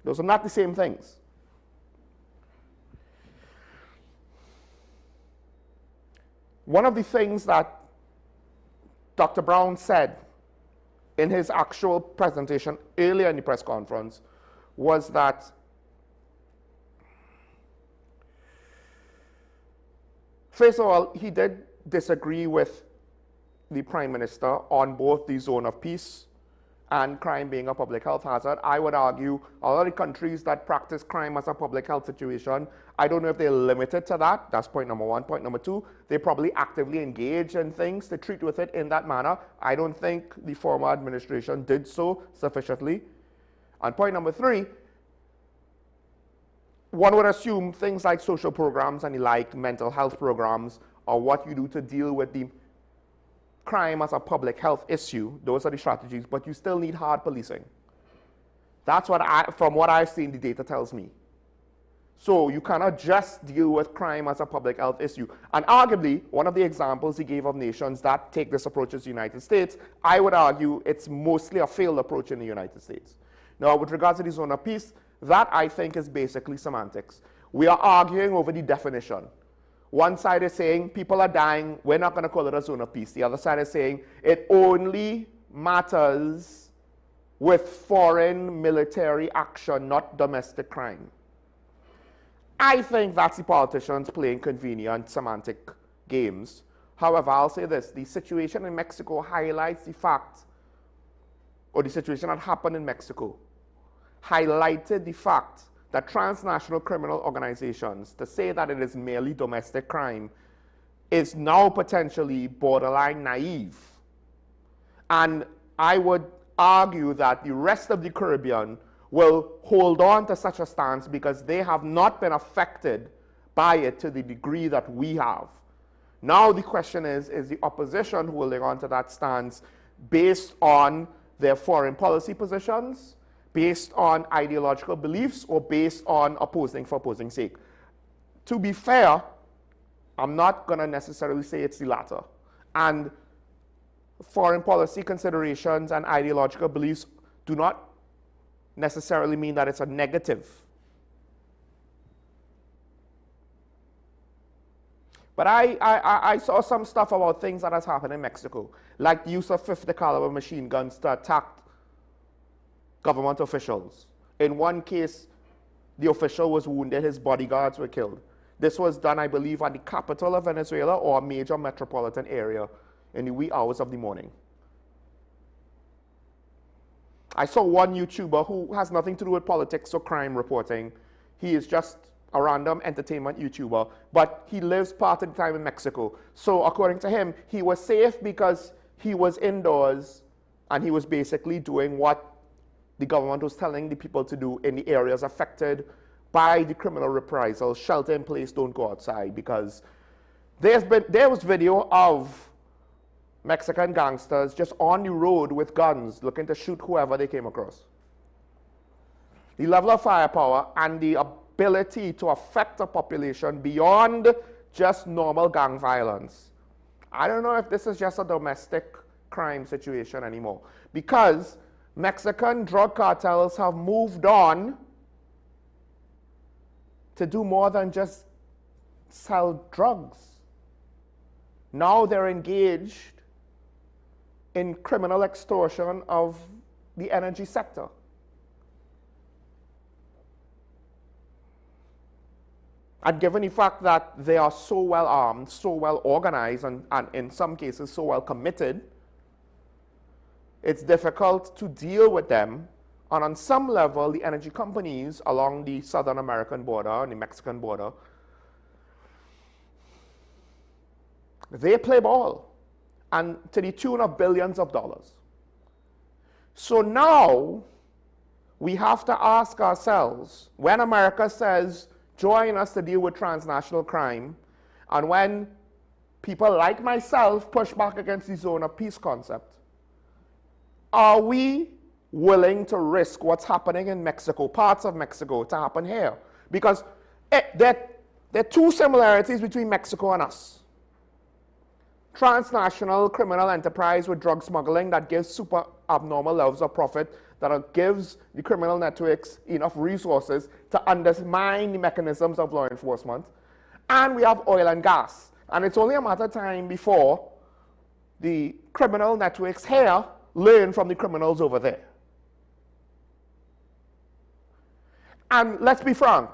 Those are not the same things. One of the things that Dr. Brown said in his actual presentation earlier in the press conference was that first of all, he did disagree with the Prime Minister on both the zone of peace and crime being a public health hazard. I would argue a lot of countries that practice crime as a public health situation, I don't know if they're limited to that. That's point number one. Point number two, they probably actively engage in things to treat with it in that manner. I don't think the former administration did so sufficiently. And point number three, one would assume things like social programs and the like, mental health programs, are what you do to deal with the crime as a public health issue. Those are the strategies, but you still need hard policing. That's what from what I've seen, the data tells me. So you cannot just deal with crime as a public health issue. And arguably, one of the examples he gave of nations that take this approach is the United States, I would argue it's mostly a failed approach in the United States. Now, with regards to the zone of peace, that I think is basically semantics. We are arguing over the definition. One side is saying people are dying, we're not going to call it a zone of peace. The other side is saying it only matters with foreign military action, not domestic crime. I think that's the politicians playing convenient semantic games. However, I'll say this, the situation in Mexico highlights the fact, or the situation that happened in Mexico, highlighted the fact that transnational criminal organizations, to say that it is merely domestic crime, is now potentially borderline naive. And I would argue that the rest of the Caribbean will hold on to such a stance because they have not been affected by it to the degree that we have. Now the question is the opposition holding on to that stance based on their foreign policy positions, based on ideological beliefs, or based on opposing for opposing sake? To be fair, I'm not going to necessarily say it's the latter. And foreign policy considerations and ideological beliefs do not necessarily mean that it's a negative. But I saw some stuff about things that has happened in Mexico, like the use of .50 caliber machine guns to attack government officials. In one case, the official was wounded, his bodyguards were killed. This was done, I believe, at the capital of Venezuela or a major metropolitan area in the wee hours of the morning. I saw one YouTuber who has nothing to do with politics or crime reporting. He is just a random entertainment YouTuber, but he lives part of the time in Mexico. So according to him, he was safe because he was indoors and he was basically doing what the government was telling the people to do in the areas affected by the criminal reprisals. Shelter in place, don't go outside, because there was video of Mexican gangsters just on the road with guns looking to shoot whoever they came across. The level of firepower and the ability to affect a population beyond just normal gang violence. I don't know if this is just a domestic crime situation anymore, because Mexican drug cartels have moved on to do more than just sell drugs. Now they're engaged in criminal extortion of the energy sector. And given the fact that they are so well armed, so well organized, and in some cases so well committed, it's difficult to deal with them. And on some level, the energy companies along the Southern American border and the Mexican border, they play ball, and to the tune of billions of dollars. So now we have to ask ourselves, when America says, join us to deal with transnational crime, and when people like myself push back against the zone of peace concept, are we willing to risk what's happening in Mexico, parts of Mexico, to happen here? Because there are two similarities between Mexico and us. Transnational criminal enterprise with drug smuggling that gives super abnormal levels of profit, that gives the criminal networks enough resources to undermine the mechanisms of law enforcement. And we have oil and gas. And it's only a matter of time before the criminal networks here learn from the criminals over there. And let's be frank,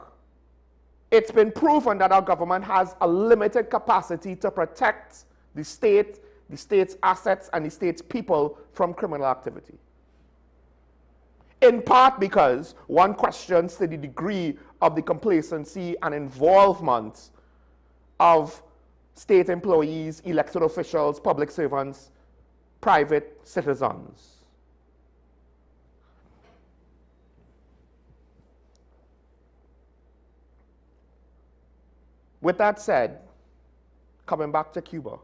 it's been proven that our government has a limited capacity to protect the state, the state's assets, and the state's people from criminal activity. In part because one questions the degree of the complacency and involvement of state employees, elected officials, public servants, private citizens. With that said, coming back to Cuba,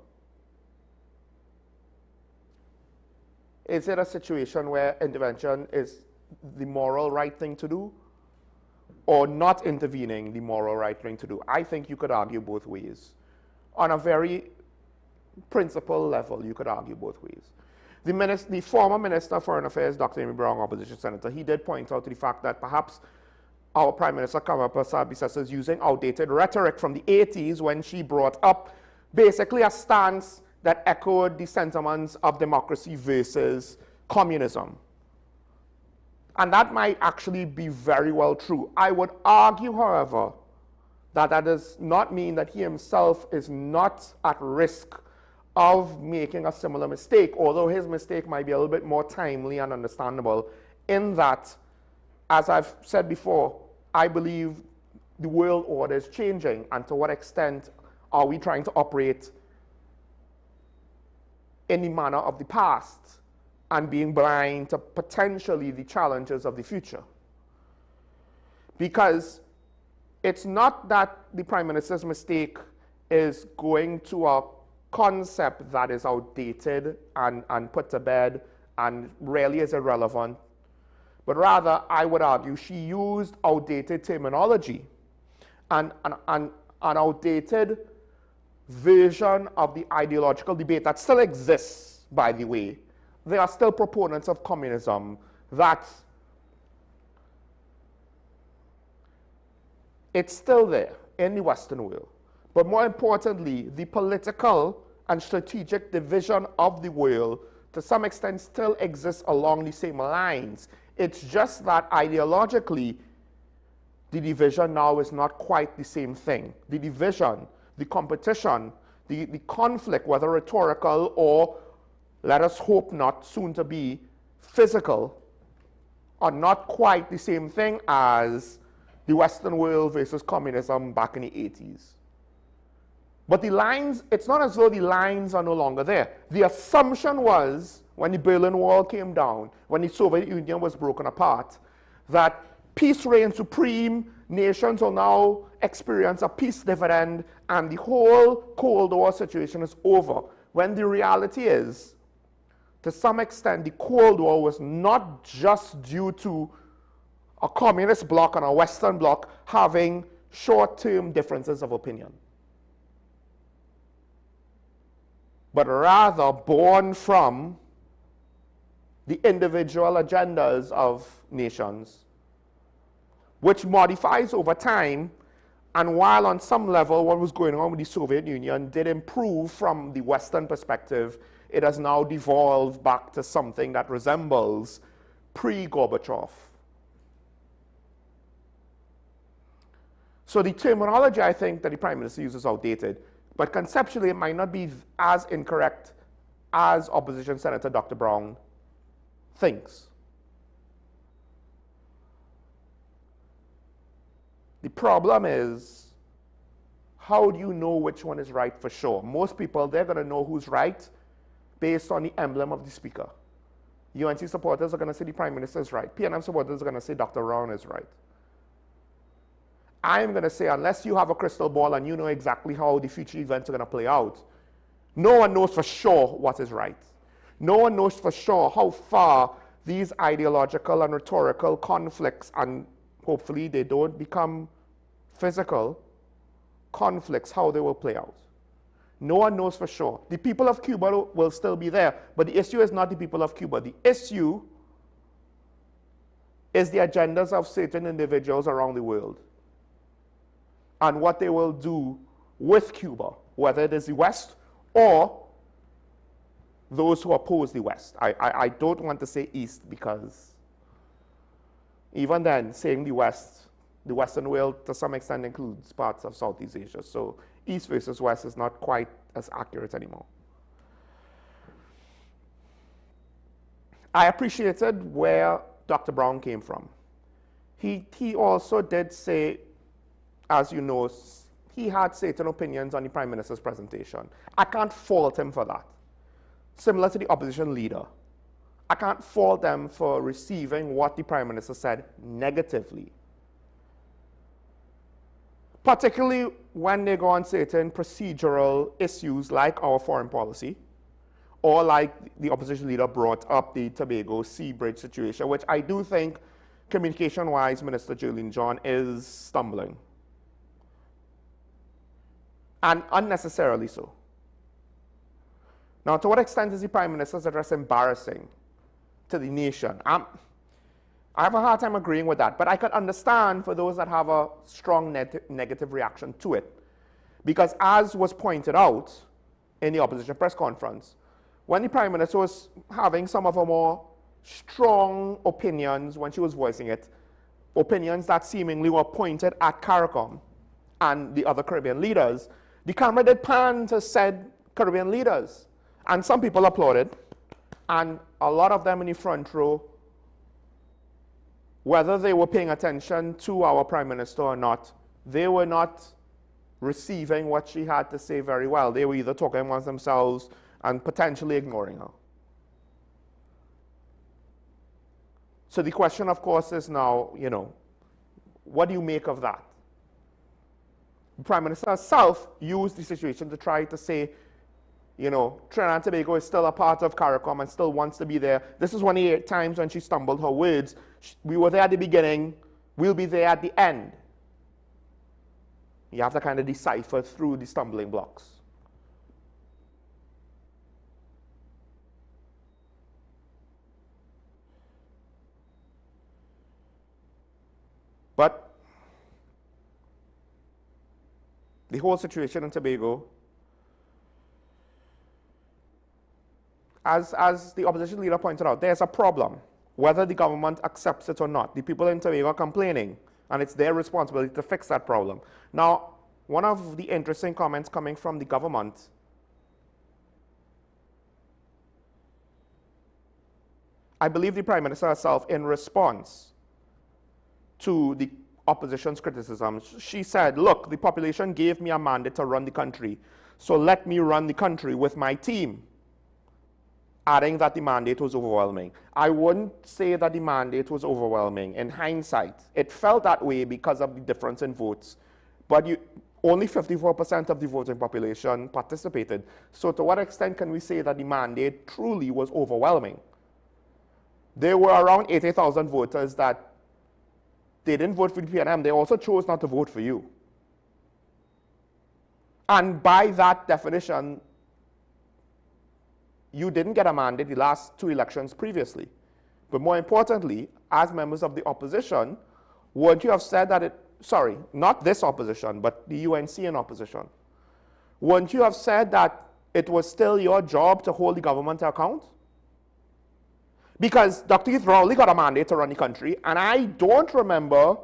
is it a situation where intervention is the moral right thing to do, or not intervening the moral right thing to do. I think you could argue both ways. On a very principle level, you could argue both ways. The former Minister of Foreign Affairs, Dr. Amy Brown, opposition senator, he did point out to the fact that perhaps our Prime Minister Kamala Prasad-Bissessar is using outdated rhetoric from the 80s when she brought up basically a stance that echoed the sentiments of democracy versus communism. And that might actually be very well true. I would argue, however, that that does not mean that he himself is not at risk of making a similar mistake, although his mistake might be a little bit more timely and understandable in that, as I've said before, I believe the world order is changing, and to what extent are we trying to operate in the manner of the past and being blind to potentially the challenges of the future? Because it's not that the Prime Minister's mistake is going to a concept that is outdated and put to bed and really is irrelevant, but rather, I would argue, she used outdated terminology and an outdated version of the ideological debate that still exists, by the way. There are still proponents of communism that it's still there in the Western world. But more importantly, the political and strategic division of the world to some extent still exists along the same lines. It's just that ideologically, the division now is not quite the same thing. The division, the competition, the conflict, whether rhetorical or, let us hope not, soon to be physical, are not quite the same thing as the Western world versus communism back in the 80s. But the lines, it's not as though the lines are no longer there. The assumption was, when the Berlin Wall came down, when the Soviet Union was broken apart, that peace reigned supreme, nations will now experience a peace dividend, and the whole Cold War situation is over. When the reality is, to some extent, the Cold War was not just due to a communist bloc and a Western bloc having short-term differences of opinion, but rather born from the individual agendas of nations, which modifies over time. And while on some level what was going on with the Soviet Union did improve from the Western perspective, it has now devolved back to something that resembles pre-Gorbachev. So the terminology, I think, that the Prime Minister uses is outdated, but conceptually it might not be as incorrect as Opposition Senator Dr. Brown thinks. The problem is, how do you know which one is right for sure? Most people, they're going to know who's right based on the emblem of the speaker. UNC supporters are going to say the Prime Minister is right. PNM supporters are going to say Dr. Brown is right. I'm going to say, unless you have a crystal ball and you know exactly how the future events are going to play out, no one knows for sure what is right. No one knows for sure how far these ideological and rhetorical conflicts, and hopefully they don't become physical conflicts, how they will play out. No one knows for sure. The people of Cuba will still be there, but the issue is not the people of Cuba. The issue is the agendas of certain individuals around the world and what they will do with Cuba, whether it is the West or those who oppose the West. I don't want to say East, because even then, saying the West, the Western world to some extent includes parts of Southeast Asia. So East versus West is not quite as accurate anymore. I appreciated where Dr. Brown came from. He also did say, as you know, he had certain opinions on the Prime Minister's presentation. I can't fault him for that. Similar to the opposition leader, I can't fault them for receiving what the Prime Minister said negatively, particularly when they go on certain procedural issues like our foreign policy or like the opposition leader brought up the Tobago Sea Bridge situation, which I do think communication-wise, Minister Jolene John is stumbling. And unnecessarily so. Now, to what extent is the Prime Minister's address embarrassing to the nation? I have a hard time agreeing with that, but I could understand for those that have a strong negative reaction to it. Because as was pointed out in the opposition press conference, when the Prime Minister was having some of her more strong opinions when she was voicing it, opinions that seemingly were pointed at CARICOM and the other Caribbean leaders, the camera did pan to said Caribbean leaders. And some people applauded, and a lot of them in the front row, whether they were paying attention to our Prime Minister or not, they were not receiving what she had to say very well. They were either talking amongst themselves and potentially ignoring her. So the question, of course, is now, you know, what do you make of that? The Prime Minister herself used the situation to try to say, you know, Trinidad and Tobago is still a part of CARICOM and still wants to be there. This is one of the times when she stumbled her words. We were there at the beginning, we'll be there at the end. You have to kind of decipher through the stumbling blocks. But the whole situation in Tobago, as the opposition leader pointed out, there's a problem, whether the government accepts it or not. The people in Tobago are complaining, and it's their responsibility to fix that problem. Now, one of the interesting comments coming from the government I believe the Prime Minister herself, in response to the opposition's criticism, she said, look, the population gave me a mandate to run the country, so let me run the country with my team, adding that the mandate was overwhelming. I wouldn't say that the mandate was overwhelming. In hindsight, it felt that way because of the difference in votes, but only 54% of the voting population participated. So to what extent can we say that the mandate truly was overwhelming? There were around 80,000 voters that they didn't vote for the PNM, they also chose not to vote for you. And by that definition, you didn't get a mandate the last 2 elections previously. But more importantly, as members of the opposition, wouldn't you have said that sorry, not this opposition, but the UNC in opposition, wouldn't you have said that it was still your job to hold the government to account? Because Dr. Keith Rowley got a mandate to run the country, and I don't remember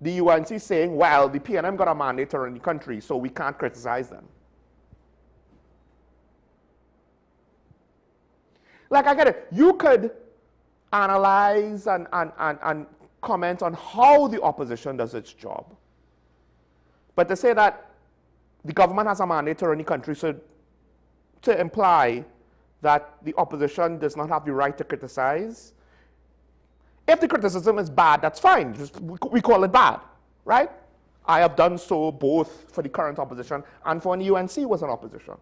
the UNC saying, well, the PNM got a mandate to run the country, so we can't criticize them. Like, I get it. You could analyze and comment on how the opposition does its job. But to say that the government has a mandate to run the country, so to imply that the opposition does not have the right to criticize. If the criticism is bad, that's fine. We call it bad, right? I have done so both for the current opposition and for when the UNC was in opposition.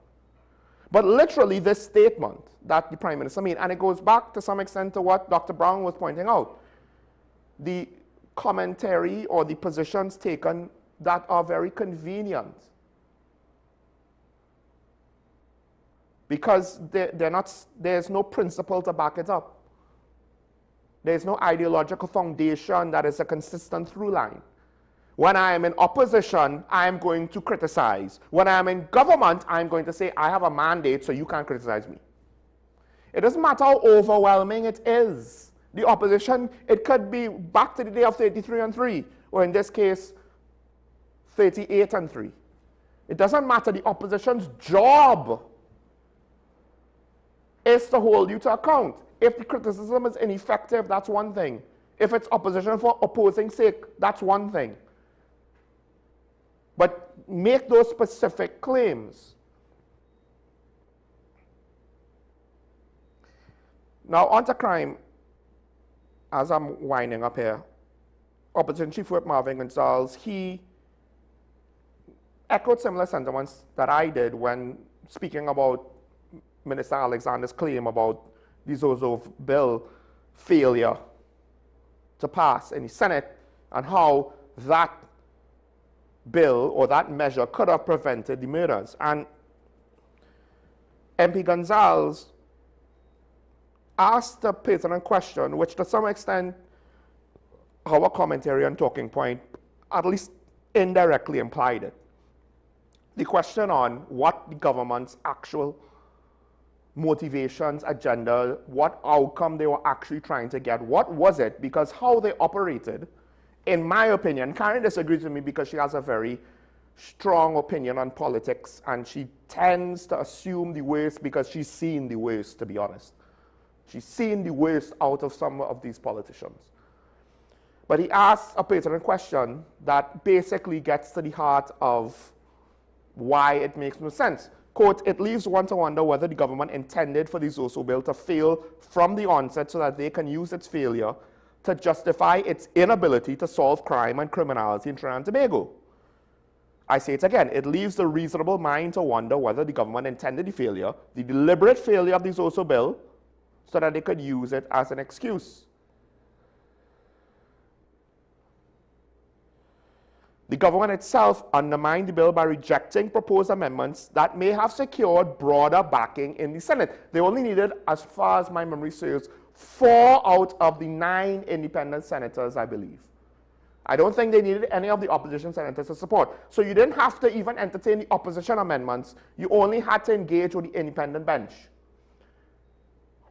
But literally this statement that the Prime Minister made, and it goes back to some extent to what Dr. Brown was pointing out, the commentary or the positions taken that are very convenient. Because there's no principle to back it up. There's no ideological foundation that is a consistent through line. When I am in opposition, I am going to criticize. When I am in government, I'm going to say, I have a mandate, so you can't criticize me. It doesn't matter how overwhelming it is. The opposition, it could be back to the day of 33-3, or in this case, 38-3. It doesn't matter. The opposition's job is to hold you to account. If the criticism is ineffective, that's one thing. If it's opposition for opposing sake, that's one thing. But make those specific claims. Now, on to crime, as I'm winding up here, Opposition Chief Whip Marvin Gonzalez, he echoed similar sentiments that I did when speaking about Minister Alexander's claim about the Zozo bill failure to pass in the Senate and how that bill or that measure could have prevented the murders. And MP Gonzalez asked a pertinent question, which to some extent our commentary on Talking Point at least indirectly implied it. The question on what the government's actual motivations, agenda, what outcome they were actually trying to get, what was it? Because how they operated, in my opinion, Karen disagrees with me because she has a very strong opinion on politics and she tends to assume the worst because she's seen the worst, to be honest. She's seen the worst out of some of these politicians. But he asked a pertinent question that basically gets to the heart of why it makes no sense. Quote, it leaves one to wonder whether the government intended for the Zoso bill to fail from the onset so that they can use its failure to justify its inability to solve crime and criminality in Trinidad and Tobago. I say it again, it leaves the reasonable mind to wonder whether the government intended the failure, the deliberate failure of the Zoso bill, so that they could use it as an excuse. The government itself undermined the bill by rejecting proposed amendments that may have secured broader backing in the Senate. They only needed, as far as my memory serves, 4 out of the 9 independent senators, I believe. I don't think they needed any of the opposition senators to support. So you didn't have to even entertain the opposition amendments. You only had to engage with the independent bench.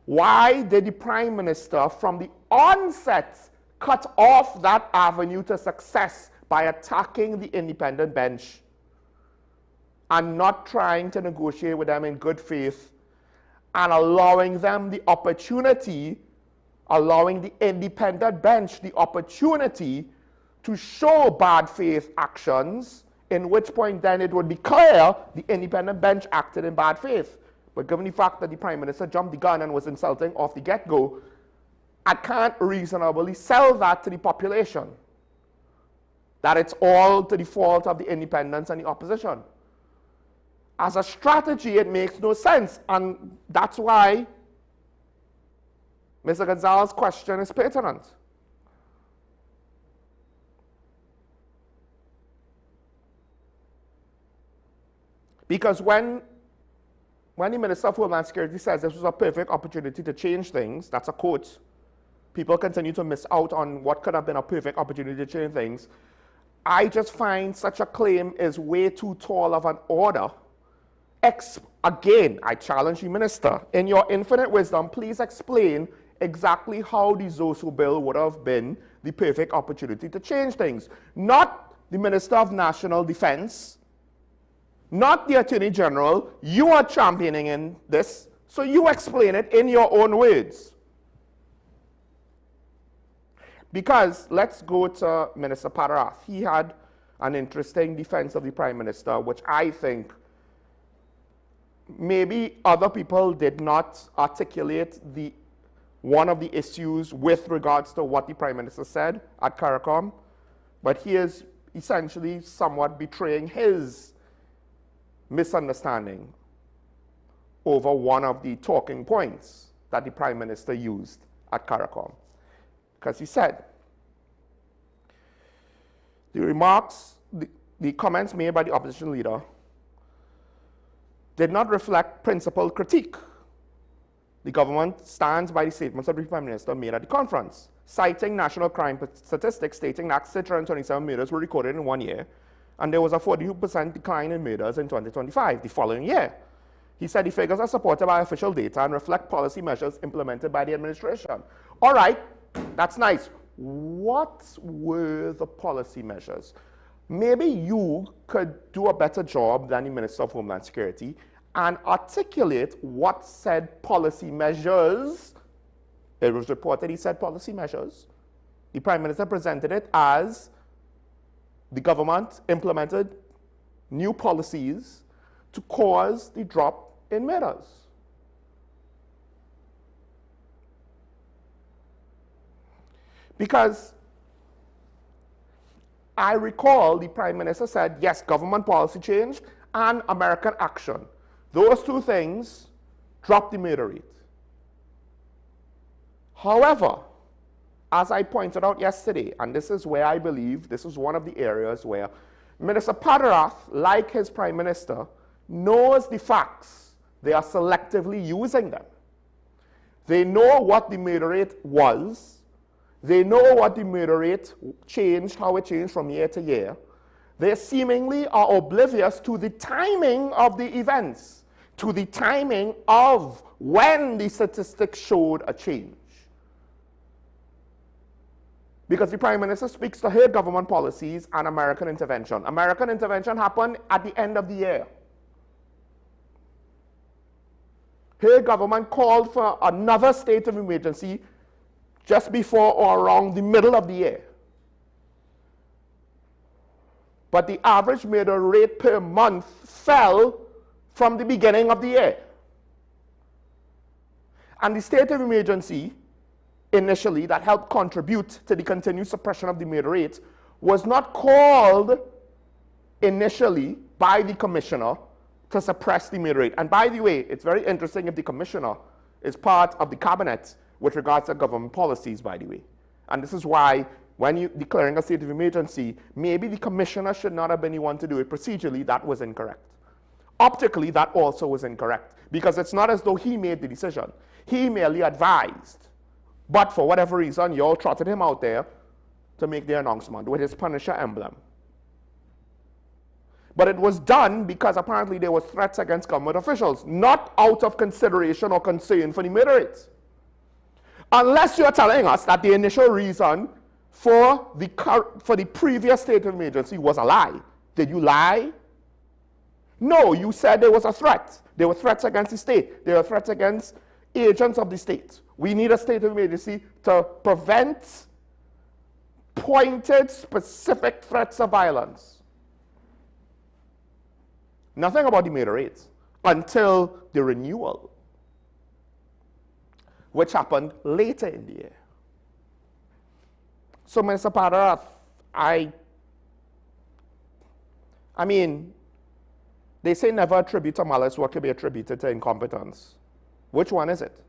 Why did the Prime Minister, from the onset, cut off that avenue to success by attacking the independent bench and not trying to negotiate with them in good faith and allowing them the opportunity, allowing the independent bench the opportunity to show bad faith actions, in which point then it would be clear the independent bench acted in bad faith. But given the fact that the Prime Minister jumped the gun and was insulting off the get-go, I can't reasonably sell that to the population, that it's all to the fault of the independents and the opposition. As a strategy, it makes no sense, and that's why Mr. Gonzalez's question is pertinent. Because when the Minister of Homeland Security says this was a perfect opportunity to change things, that's a quote, people continue to miss out on what could have been a perfect opportunity to change things. I just find such a claim is way too tall of an order. Again, I challenge you, Minister, in your infinite wisdom, please explain exactly how the Zoso bill would have been the perfect opportunity to change things. Not the Minister of National Defense, not the Attorney General. You are championing in this, so you explain it in your own words. Because let's go to Minister Padarath. He had an interesting defense of the Prime Minister, which I think maybe other people did not articulate one of the issues with regards to what the Prime Minister said at CARICOM, but he is essentially somewhat betraying his misunderstanding over one of the talking points that the Prime Minister used at CARICOM. Because he said, the remarks, the comments made by the opposition leader did not reflect principled critique. The government stands by the statements of the Prime Minister made at the conference, citing national crime statistics stating that 627 murders were recorded in 1 year, and there was a 42% decline in murders in 2025, the following year. He said the figures are supported by official data and reflect policy measures implemented by the administration. All right, that's nice. What were the policy measures? Maybe you could do a better job than the Minister of Homeland Security and articulate what said policy measures. It was reported he said policy measures. The Prime Minister presented it as the government implemented new policies to cause the drop in murders. Because I recall the Prime Minister said, yes, government policy change and American action. Those two things drop the murder rate. However, as I pointed out yesterday, and this is where I believe this is one of the areas where Minister Padarath, like his Prime Minister, knows the facts. They are selectively using them. They know what the murder rate was. They know what the murder rate changed, how it changed from year to year. They seemingly are oblivious to the timing of the events, to the timing of when the statistics showed a change. Because the Prime Minister speaks to her government policies and American intervention. American intervention happened at the end of the year. Her government called for another state of emergency just before or around the middle of the year. But the average murder rate per month fell from the beginning of the year. And the state of emergency, initially, that helped contribute to the continued suppression of the murder rate, was not called initially by the commissioner to suppress the murder rate. And by the way, it's very interesting if the commissioner is part of the cabinet with regards to government policies, by the way. And this is why, when you're declaring a state of emergency, maybe the commissioner should not have been the one to do it. Procedurally, that was incorrect. Optically, that also was incorrect, because it's not as though he made the decision. He merely advised. But for whatever reason, you all trotted him out there to make the announcement with his Punisher emblem. But it was done because apparently there were threats against government officials, not out of consideration or concern for the murder rates. Unless you're telling us that the initial reason for the previous state of emergency was a lie. Did you lie? No, you said there was a threat. There were threats against the state. There were threats against agents of the state. We need a state of emergency to prevent pointed, specific threats of violence. Nothing about the murder rates until the renewal, which happened later in the year. So, Mr. Padarath, I mean, they say never attribute to malice what could be attributed to incompetence. Which one is it?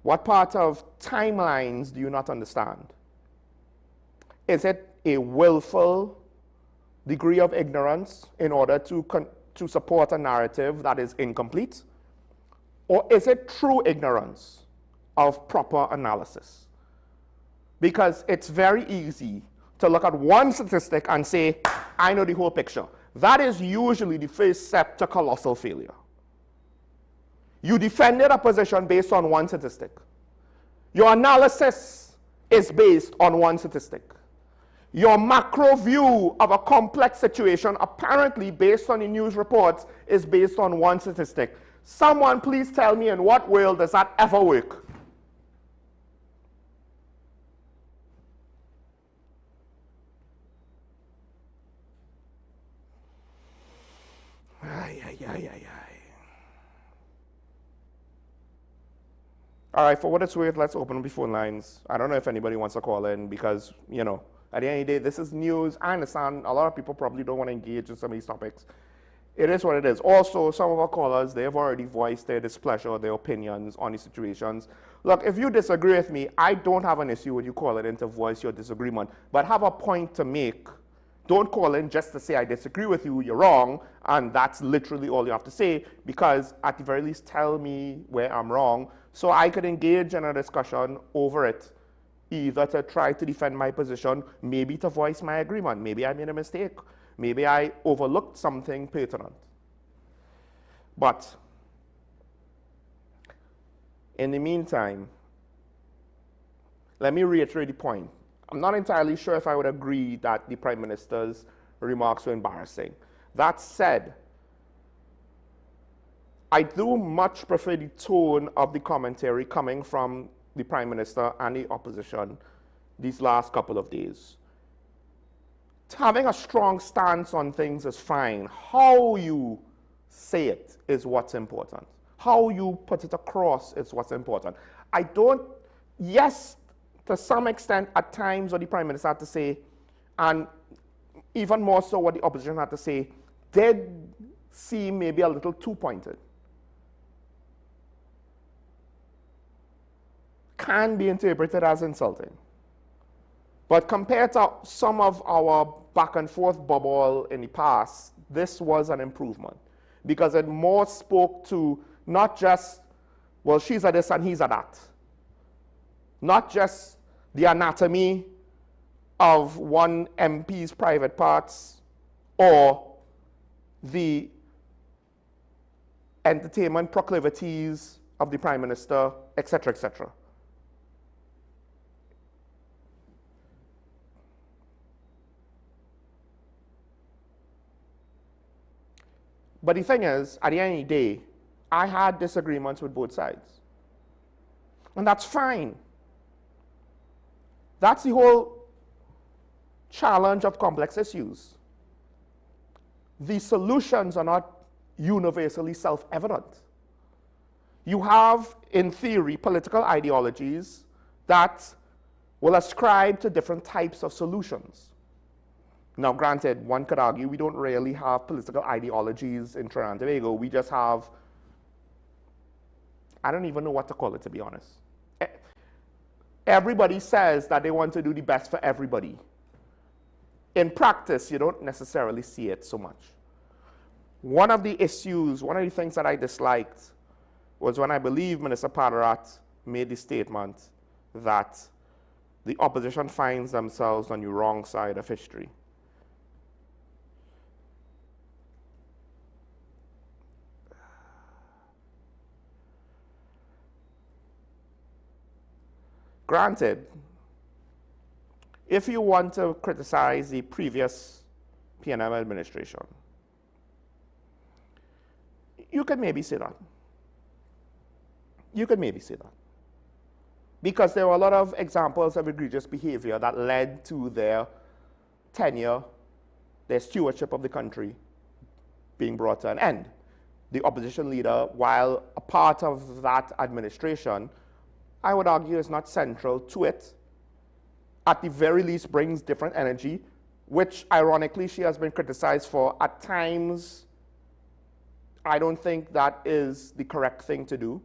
What part of timelines do you not understand? Is it a willful degree of ignorance in order to support a narrative that is incomplete? Or is it true ignorance of proper analysis? Because it's very easy to look at one statistic and say, I know the whole picture. That is usually the first step to colossal failure. You defended a position based on one statistic. Your analysis is based on one statistic. Your macro view of a complex situation, apparently based on the news reports, is based on one statistic. Someone please tell me, in what world does that ever work? All right, for what it's worth, let's open up the phone lines. I don't know if anybody wants to call in because, you know, at the end of the day, this is news. I understand a lot of people probably don't want to engage in some of these topics. It is what it is. Also, some of our callers, they have already voiced their displeasure, their opinions on the situations. Look, if you disagree with me, I don't have an issue with you calling in to voice your disagreement, but have a point to make. Don't call in just to say, I disagree with you, you're wrong, and that's literally all you have to say, because at the very least, tell me where I'm wrong, so I could engage in a discussion over it, either to try to defend my position, maybe to voice my agreement. Maybe I made a mistake. Maybe I overlooked something pertinent. But in the meantime, let me reiterate the point. I'm not entirely sure if I would agree that the Prime Minister's remarks were embarrassing. That said, I do much prefer the tone of the commentary coming from the Prime Minister and the opposition these last couple of days. Having a strong stance on things is fine. How you say it is what's important. How you put it across is what's important. Yes, to some extent, at times what the Prime Minister had to say, and even more so what the opposition had to say, did seem maybe a little too pointed. can be interpreted as insulting. But compared to some of our back and forth bubble in the past, this was an improvement because it more spoke to not just, well, she's a this and he's a that. Not just the anatomy of one MP's private parts or the entertainment proclivities of the Prime Minister, etc., etc. But the thing is, at the end of the day, I had disagreements with both sides. And that's fine. That's the whole challenge of complex issues. The solutions are not universally self-evident. You have, in theory, political ideologies that will ascribe to different types of solutions. Now, granted, one could argue we don't really have political ideologies in Trinidad and Tobago. We just have, I don't even know what to call it, to be honest. Everybody says that they want to do the best for everybody. In practice, you don't necessarily see it so much. One of the issues, one of the things that I disliked was when I believe Minister Padarat made the statement that the opposition finds themselves on the wrong side of history. Granted, if you want to criticize the previous PNM administration, you could maybe say that. You could maybe say that. Because there were a lot of examples of egregious behavior that led to their tenure, their stewardship of the country being brought to an end. The opposition leader, while a part of that administration, I would argue is not central to it. At the very least brings different energy, which ironically she has been criticized for at times. I don't think that is the correct thing to do.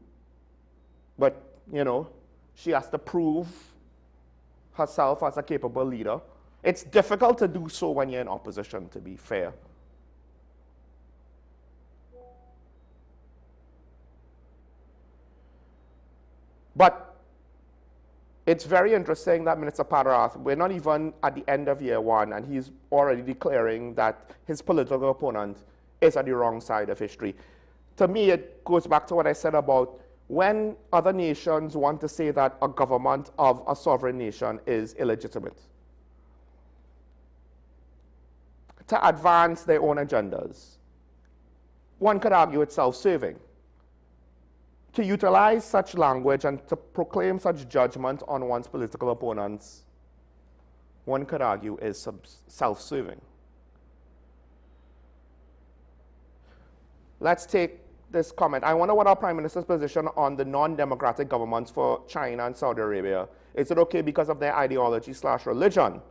But, you know, she has to prove herself as a capable leader. It's difficult to do so when you're in opposition, to be fair. But it's very interesting that Minister Padarat, we're not even at the end of year one, and he's already declaring that his political opponent is on the wrong side of history. To me, it goes back to what I said about when other nations want to say that a government of a sovereign nation is illegitimate to advance their own agendas. One could argue it's self-serving. To utilize such language and to proclaim such judgment on one's political opponents, one could argue is self-serving. Let's take this comment. I wonder what our Prime Minister's position on the non-democratic governments for China and Saudi Arabia. Is it okay because of their ideology/religion?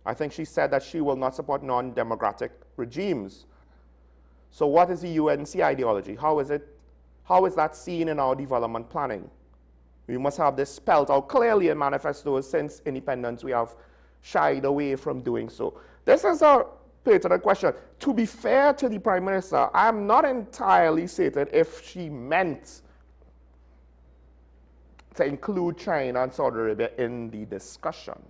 I think she said that she will not support non-democratic regimes. So what is the UNC ideology? How is that seen in our development planning? We must have this spelled out clearly in manifestos. Since independence, we have shied away from doing so. This is a pertinent question. To be fair to the Prime Minister, I'm not entirely certain if she meant to include China and Saudi Arabia in the discussion.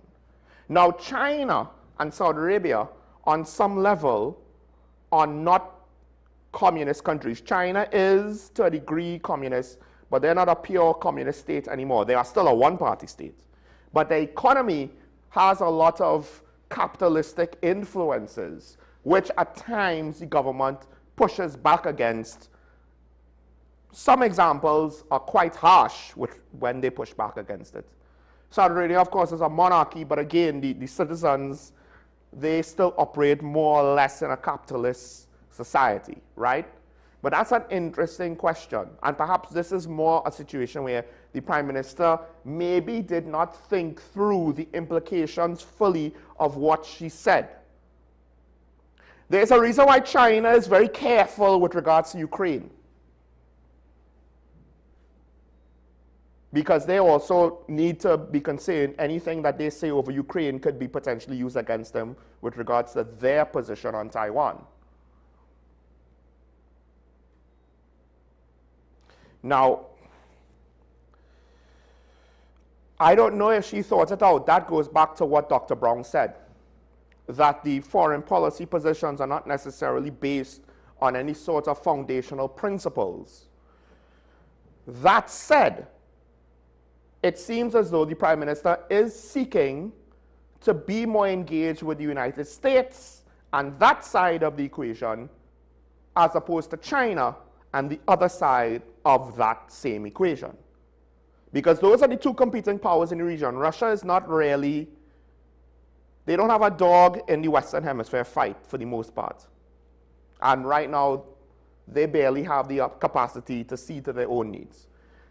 Now, China and Saudi Arabia, on some level, are not communist countries. China is, to a degree, communist, but they're not a pure communist state anymore. They are still a one-party state. But the economy has a lot of capitalistic influences, which at times the government pushes back against. Some examples are quite harsh when they push back against it. Saudi Arabia, of course, is a monarchy, but again, the citizens, they still operate more or less in a capitalist society, right? But that's an interesting question. And perhaps this is more a situation where the Prime Minister maybe did not think through the implications fully of what she said. There's a reason why China is very careful with regards to Ukraine. because they also need to be concerned anything that they say over Ukraine could be potentially used against them with regards to their position on Taiwan. Now, I don't know if she thought it out. That goes back to what Dr. Brown said, that the foreign policy positions are not necessarily based on any sort of foundational principles. That said, it seems as though the Prime Minister is seeking to be more engaged with the United States and that side of the equation, as opposed to China and the other side of that same equation. Because those are the two competing powers in the region. Russia is not really, they don't have a dog in the Western Hemisphere fight for the most part. And right now, they barely have the capacity to see to their own needs.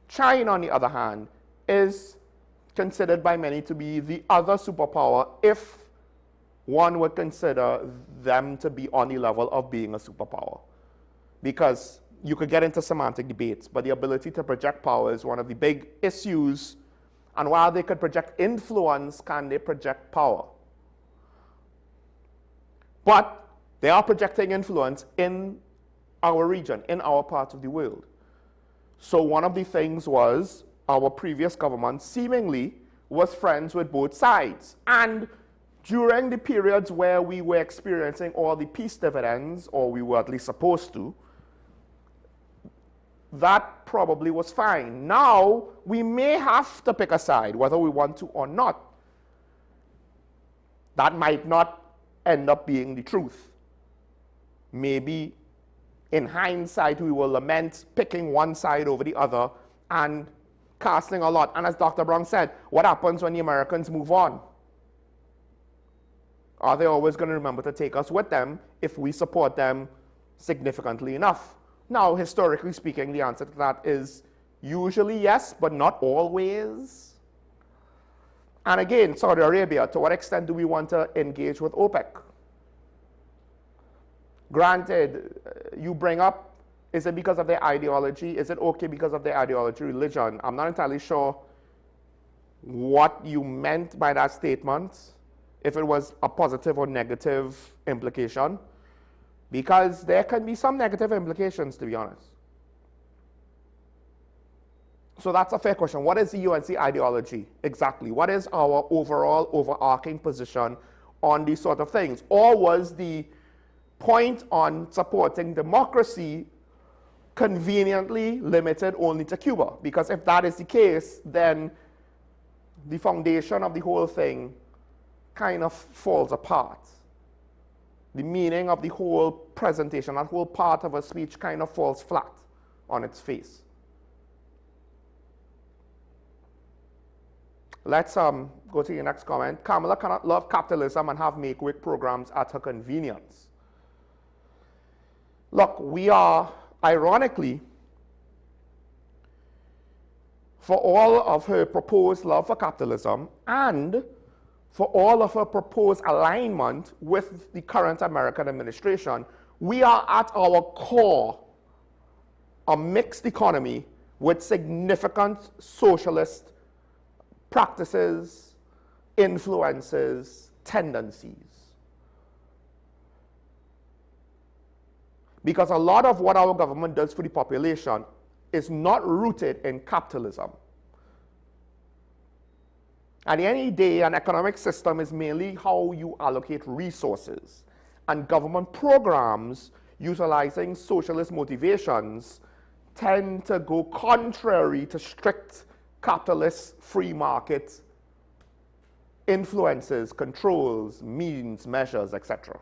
China, on the other hand, is considered by many to be the other superpower if one would consider them to be on the level of being a superpower. Because you could get into semantic debates, but the ability to project power is one of the big issues. And while they could project influence, can they project power? But they are projecting influence in our region, in our part of the world. So one of the things was our previous government seemingly was friends with both sides. And during the periods where we were experiencing all the peace dividends, or we were at least supposed to, that probably was fine. Now, we may have to pick a side, whether we want to or not. That might not end up being the truth. Maybe in hindsight, we will lament picking one side over the other and casting a lot. And as Dr. Brown said, what happens when the Americans move on? Are they always going to remember to take us with them if we support them significantly enough? Now, historically speaking, the answer to that is usually yes, but not always. And again, Saudi Arabia, to what extent do we want to engage with OPEC? Granted, you bring up, is it because of their ideology? Is it okay because of their ideology, religion? I'm not entirely sure what you meant by that statement, if it was a positive or negative implication, because there can be some negative implications, to be honest. So that's a fair question. What is the UNC ideology exactly? What is our overall overarching position on these sort of things? Or was the point on supporting democracy conveniently limited only to Cuba? Because if that is the case, then the foundation of the whole thing kind of falls apart. The meaning of the whole presentation, that whole part of a speech kind of falls flat on its face. Let's go to the next comment. Kamala cannot love capitalism and have make-work programs at her convenience. Look, we are, ironically, for all of her proposed love for capitalism and for all of her proposed alignment with the current American administration, we are at our core a mixed economy with significant socialist practices, influences, tendencies. Because a lot of what our government does for the population is not rooted in capitalism. At the end of the day, an economic system is merely how you allocate resources. And government programs utilizing socialist motivations tend to go contrary to strict capitalist free market influences, controls, means, measures, etc.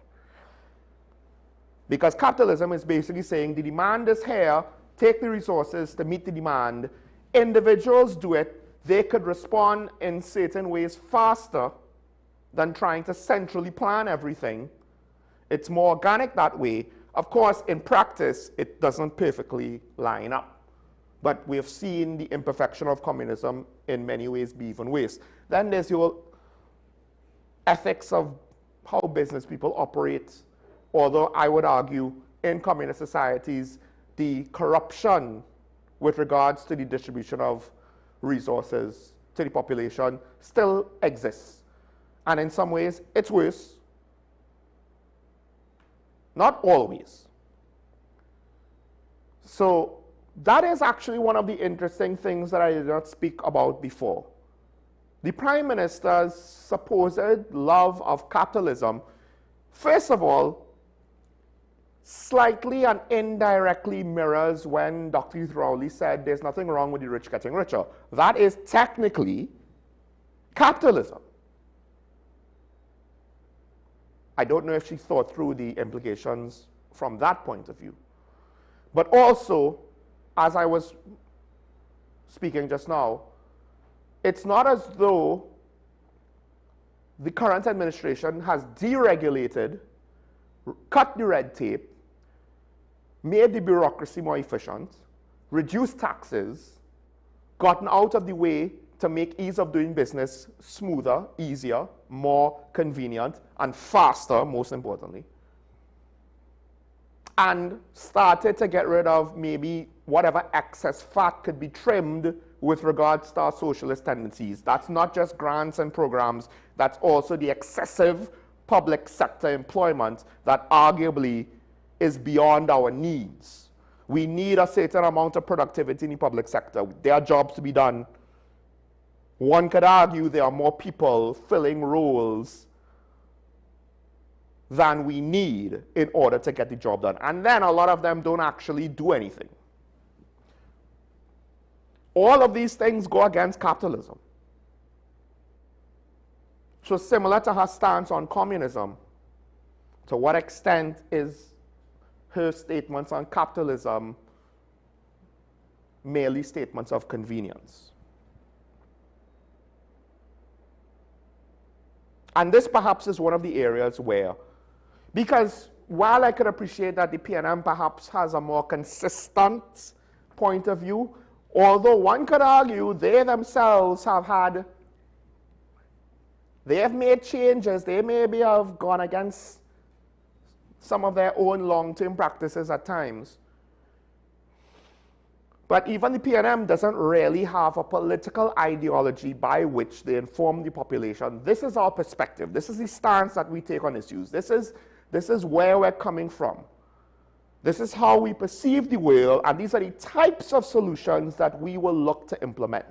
Because capitalism is basically saying the demand is here, take the resources to meet the demand. Individuals do it. They could respond in certain ways faster than trying to centrally plan everything. It's more organic that way. Of course, in practice, it doesn't perfectly line up. But we have seen the imperfection of communism in many ways be even worse. Then there's your ethics of how business people operate. Although I would argue in communist societies, the corruption with regards to the distribution of resources to the population still exists. And in some ways, it's worse. Not always. So that is actually one of the interesting things that I did not speak about before. The Prime Minister's supposed love of capitalism, first of all, slightly and indirectly mirrors when Dr. Youth Rowley said there's nothing wrong with the rich getting richer. That is technically capitalism. I don't know if she thought through the implications from that point of view. But also, as I was speaking just now, it's not as though the current administration has deregulated, cut the red tape, made the bureaucracy more efficient, reduced taxes, gotten out of the way to make ease of doing business smoother, easier, more convenient, and faster, most importantly. And started to get rid of maybe whatever excess fat could be trimmed with regards to our socialist tendencies. That's not just grants and programs, that's also the excessive public sector employment that arguably is beyond our needs. We need a certain amount of productivity in the public sector. There are jobs to be done. One could argue there are more people filling roles than we need in order to get the job done. And then a lot of them don't actually do anything. All of these things go against capitalism. So similar to her stance on communism, to what extent is her statements on capitalism merely statements of convenience? And this perhaps is one of the areas where, because while I could appreciate that the PNM perhaps has a more consistent point of view, although one could argue they themselves have made changes, they maybe have gone against some of their own long-term practices at times. But even the PNM doesn't really have a political ideology by which they inform the population. This is our perspective. This is the stance that we take on issues. This is where we're coming from. This is how we perceive the world, and these are the types of solutions that we will look to implement.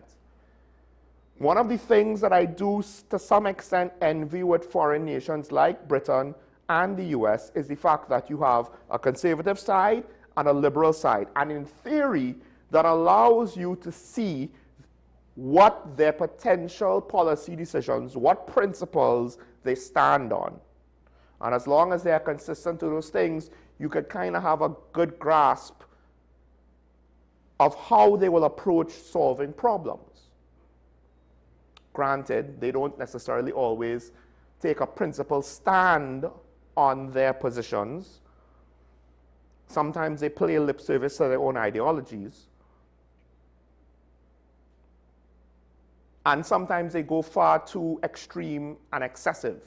One of the things that I do to some extent envy with foreign nations like Britain and the US is the fact that you have a conservative side and a liberal side. And in theory, that allows you to see what their potential policy decisions, what principles they stand on. And as long as they are consistent to those things, you could kind of have a good grasp of how they will approach solving problems. Granted, they don't necessarily always take a principled stand on their positions. Sometimes they play lip service to their own ideologies. And sometimes they go far too extreme and excessive.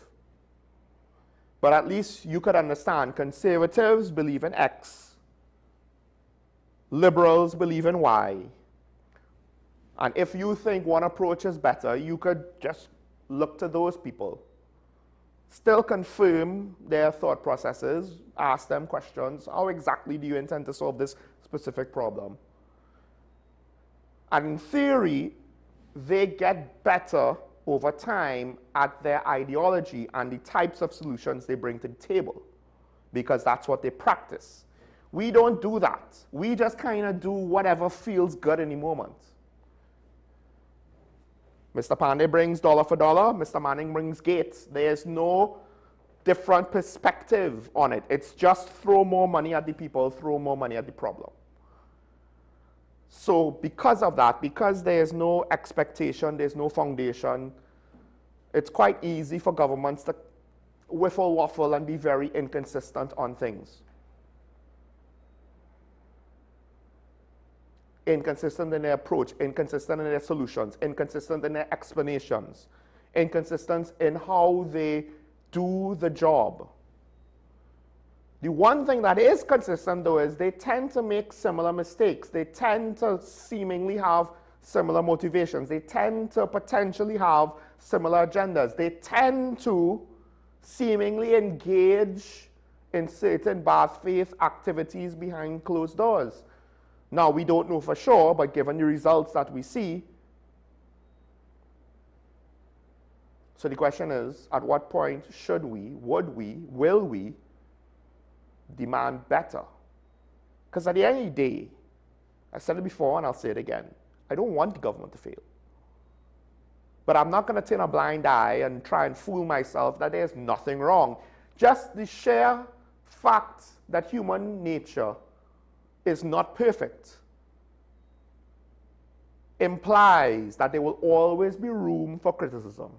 But at least you could understand, conservatives believe in X, liberals believe in Y. And if you think one approach is better, you could just look to those people. Still confirm their thought processes, ask them questions. How exactly do you intend to solve this specific problem? And in theory, they get better over time at their ideology and the types of solutions they bring to the table, because that's what they practice. We don't do that. We just kind of do whatever feels good in the moment. Mr. Pandey brings dollar for dollar, Mr. Manning brings gates. There's no different perspective on it. It's just throw more money at the people, throw more money at the problem. So because of that, because there's no expectation, there's no foundation, it's quite easy for governments to whiffle waffle and be very inconsistent on things. Inconsistent in their approach, inconsistent in their solutions, inconsistent in their explanations, inconsistent in how they do the job. The one thing that is consistent, though, is they tend to make similar mistakes. They tend to seemingly have similar motivations. They tend to potentially have similar agendas. They tend to seemingly engage in certain bad faith activities behind closed doors. Now, we don't know for sure, but given the results that we see, so the question is, at what point should we, would we, will we demand better? Because at the end of the day, I said it before and I'll say it again, I don't want the government to fail. But I'm not going to turn a blind eye and try and fool myself that there's nothing wrong. Just the sheer fact that human nature is not perfect implies that there will always be room for criticism.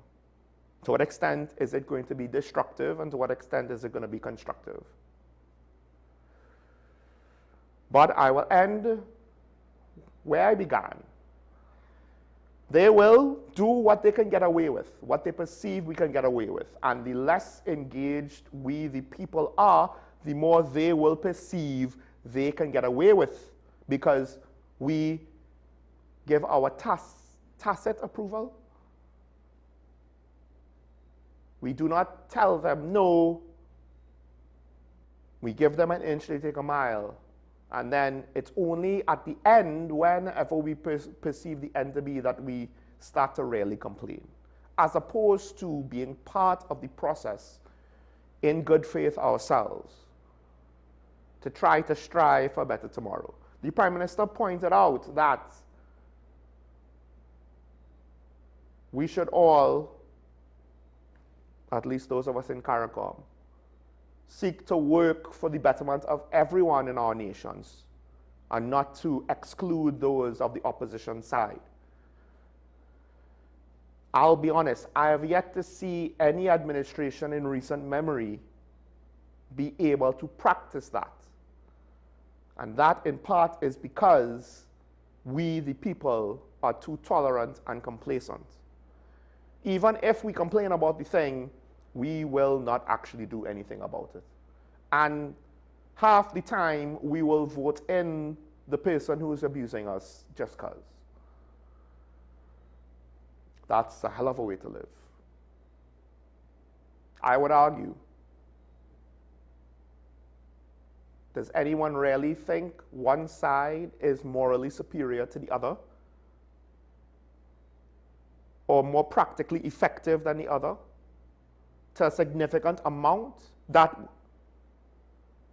To what extent is it going to be destructive, and to what extent is it going to be constructive? But I will end where I began. They will do what they can get away with, what they perceive we can get away with. And the less engaged we, the people, are, the more they will perceive they can get away with, because we give our tacit approval. We do not tell them no. We give them an inch, they take a mile. And then it's only at the end, whenever we perceive the end to be, that we start to really complain, as opposed to being part of the process in good faith ourselves to try to strive for a better tomorrow. The Prime Minister pointed out that we should all, at least those of us in CARICOM, seek to work for the betterment of everyone in our nations and not to exclude those of the opposition side. I'll be honest, I have yet to see any administration in recent memory be able to practice that. And that in part is because we, the people, are too tolerant and complacent. Even if we complain about the thing, we will not actually do anything about it. And half the time, we will vote in the person who is abusing us just because. That's a hell of a way to live. I would argue, does anyone really think one side is morally superior to the other, or more practically effective than the other, to a significant amount, that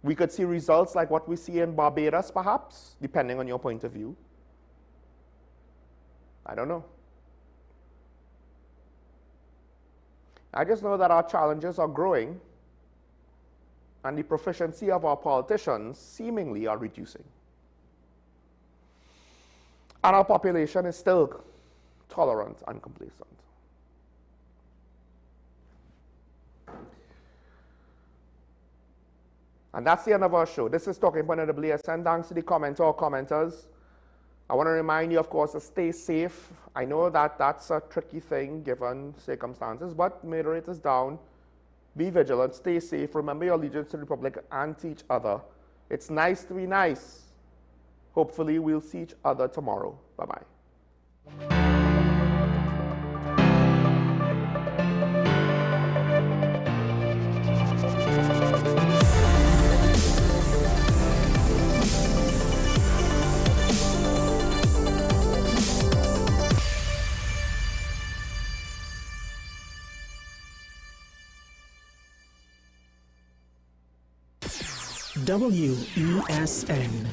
we could see results like what we see in Barbados, perhaps, depending on your point of view? I don't know. I just know that our challenges are growing and the proficiency of our politicians seemingly are reducing. And our population is still tolerant and complacent. And that's the end of our show. This is Talking Point of the WSN. Thanks to the commenter or commenters. I want to remind you, of course, to stay safe. I know that that's a tricky thing given circumstances, but murder rate is down. Be vigilant, stay safe. Remember your allegiance to the Republic and to each other. It's nice to be nice. Hopefully, we'll see each other tomorrow. Bye-bye. WESN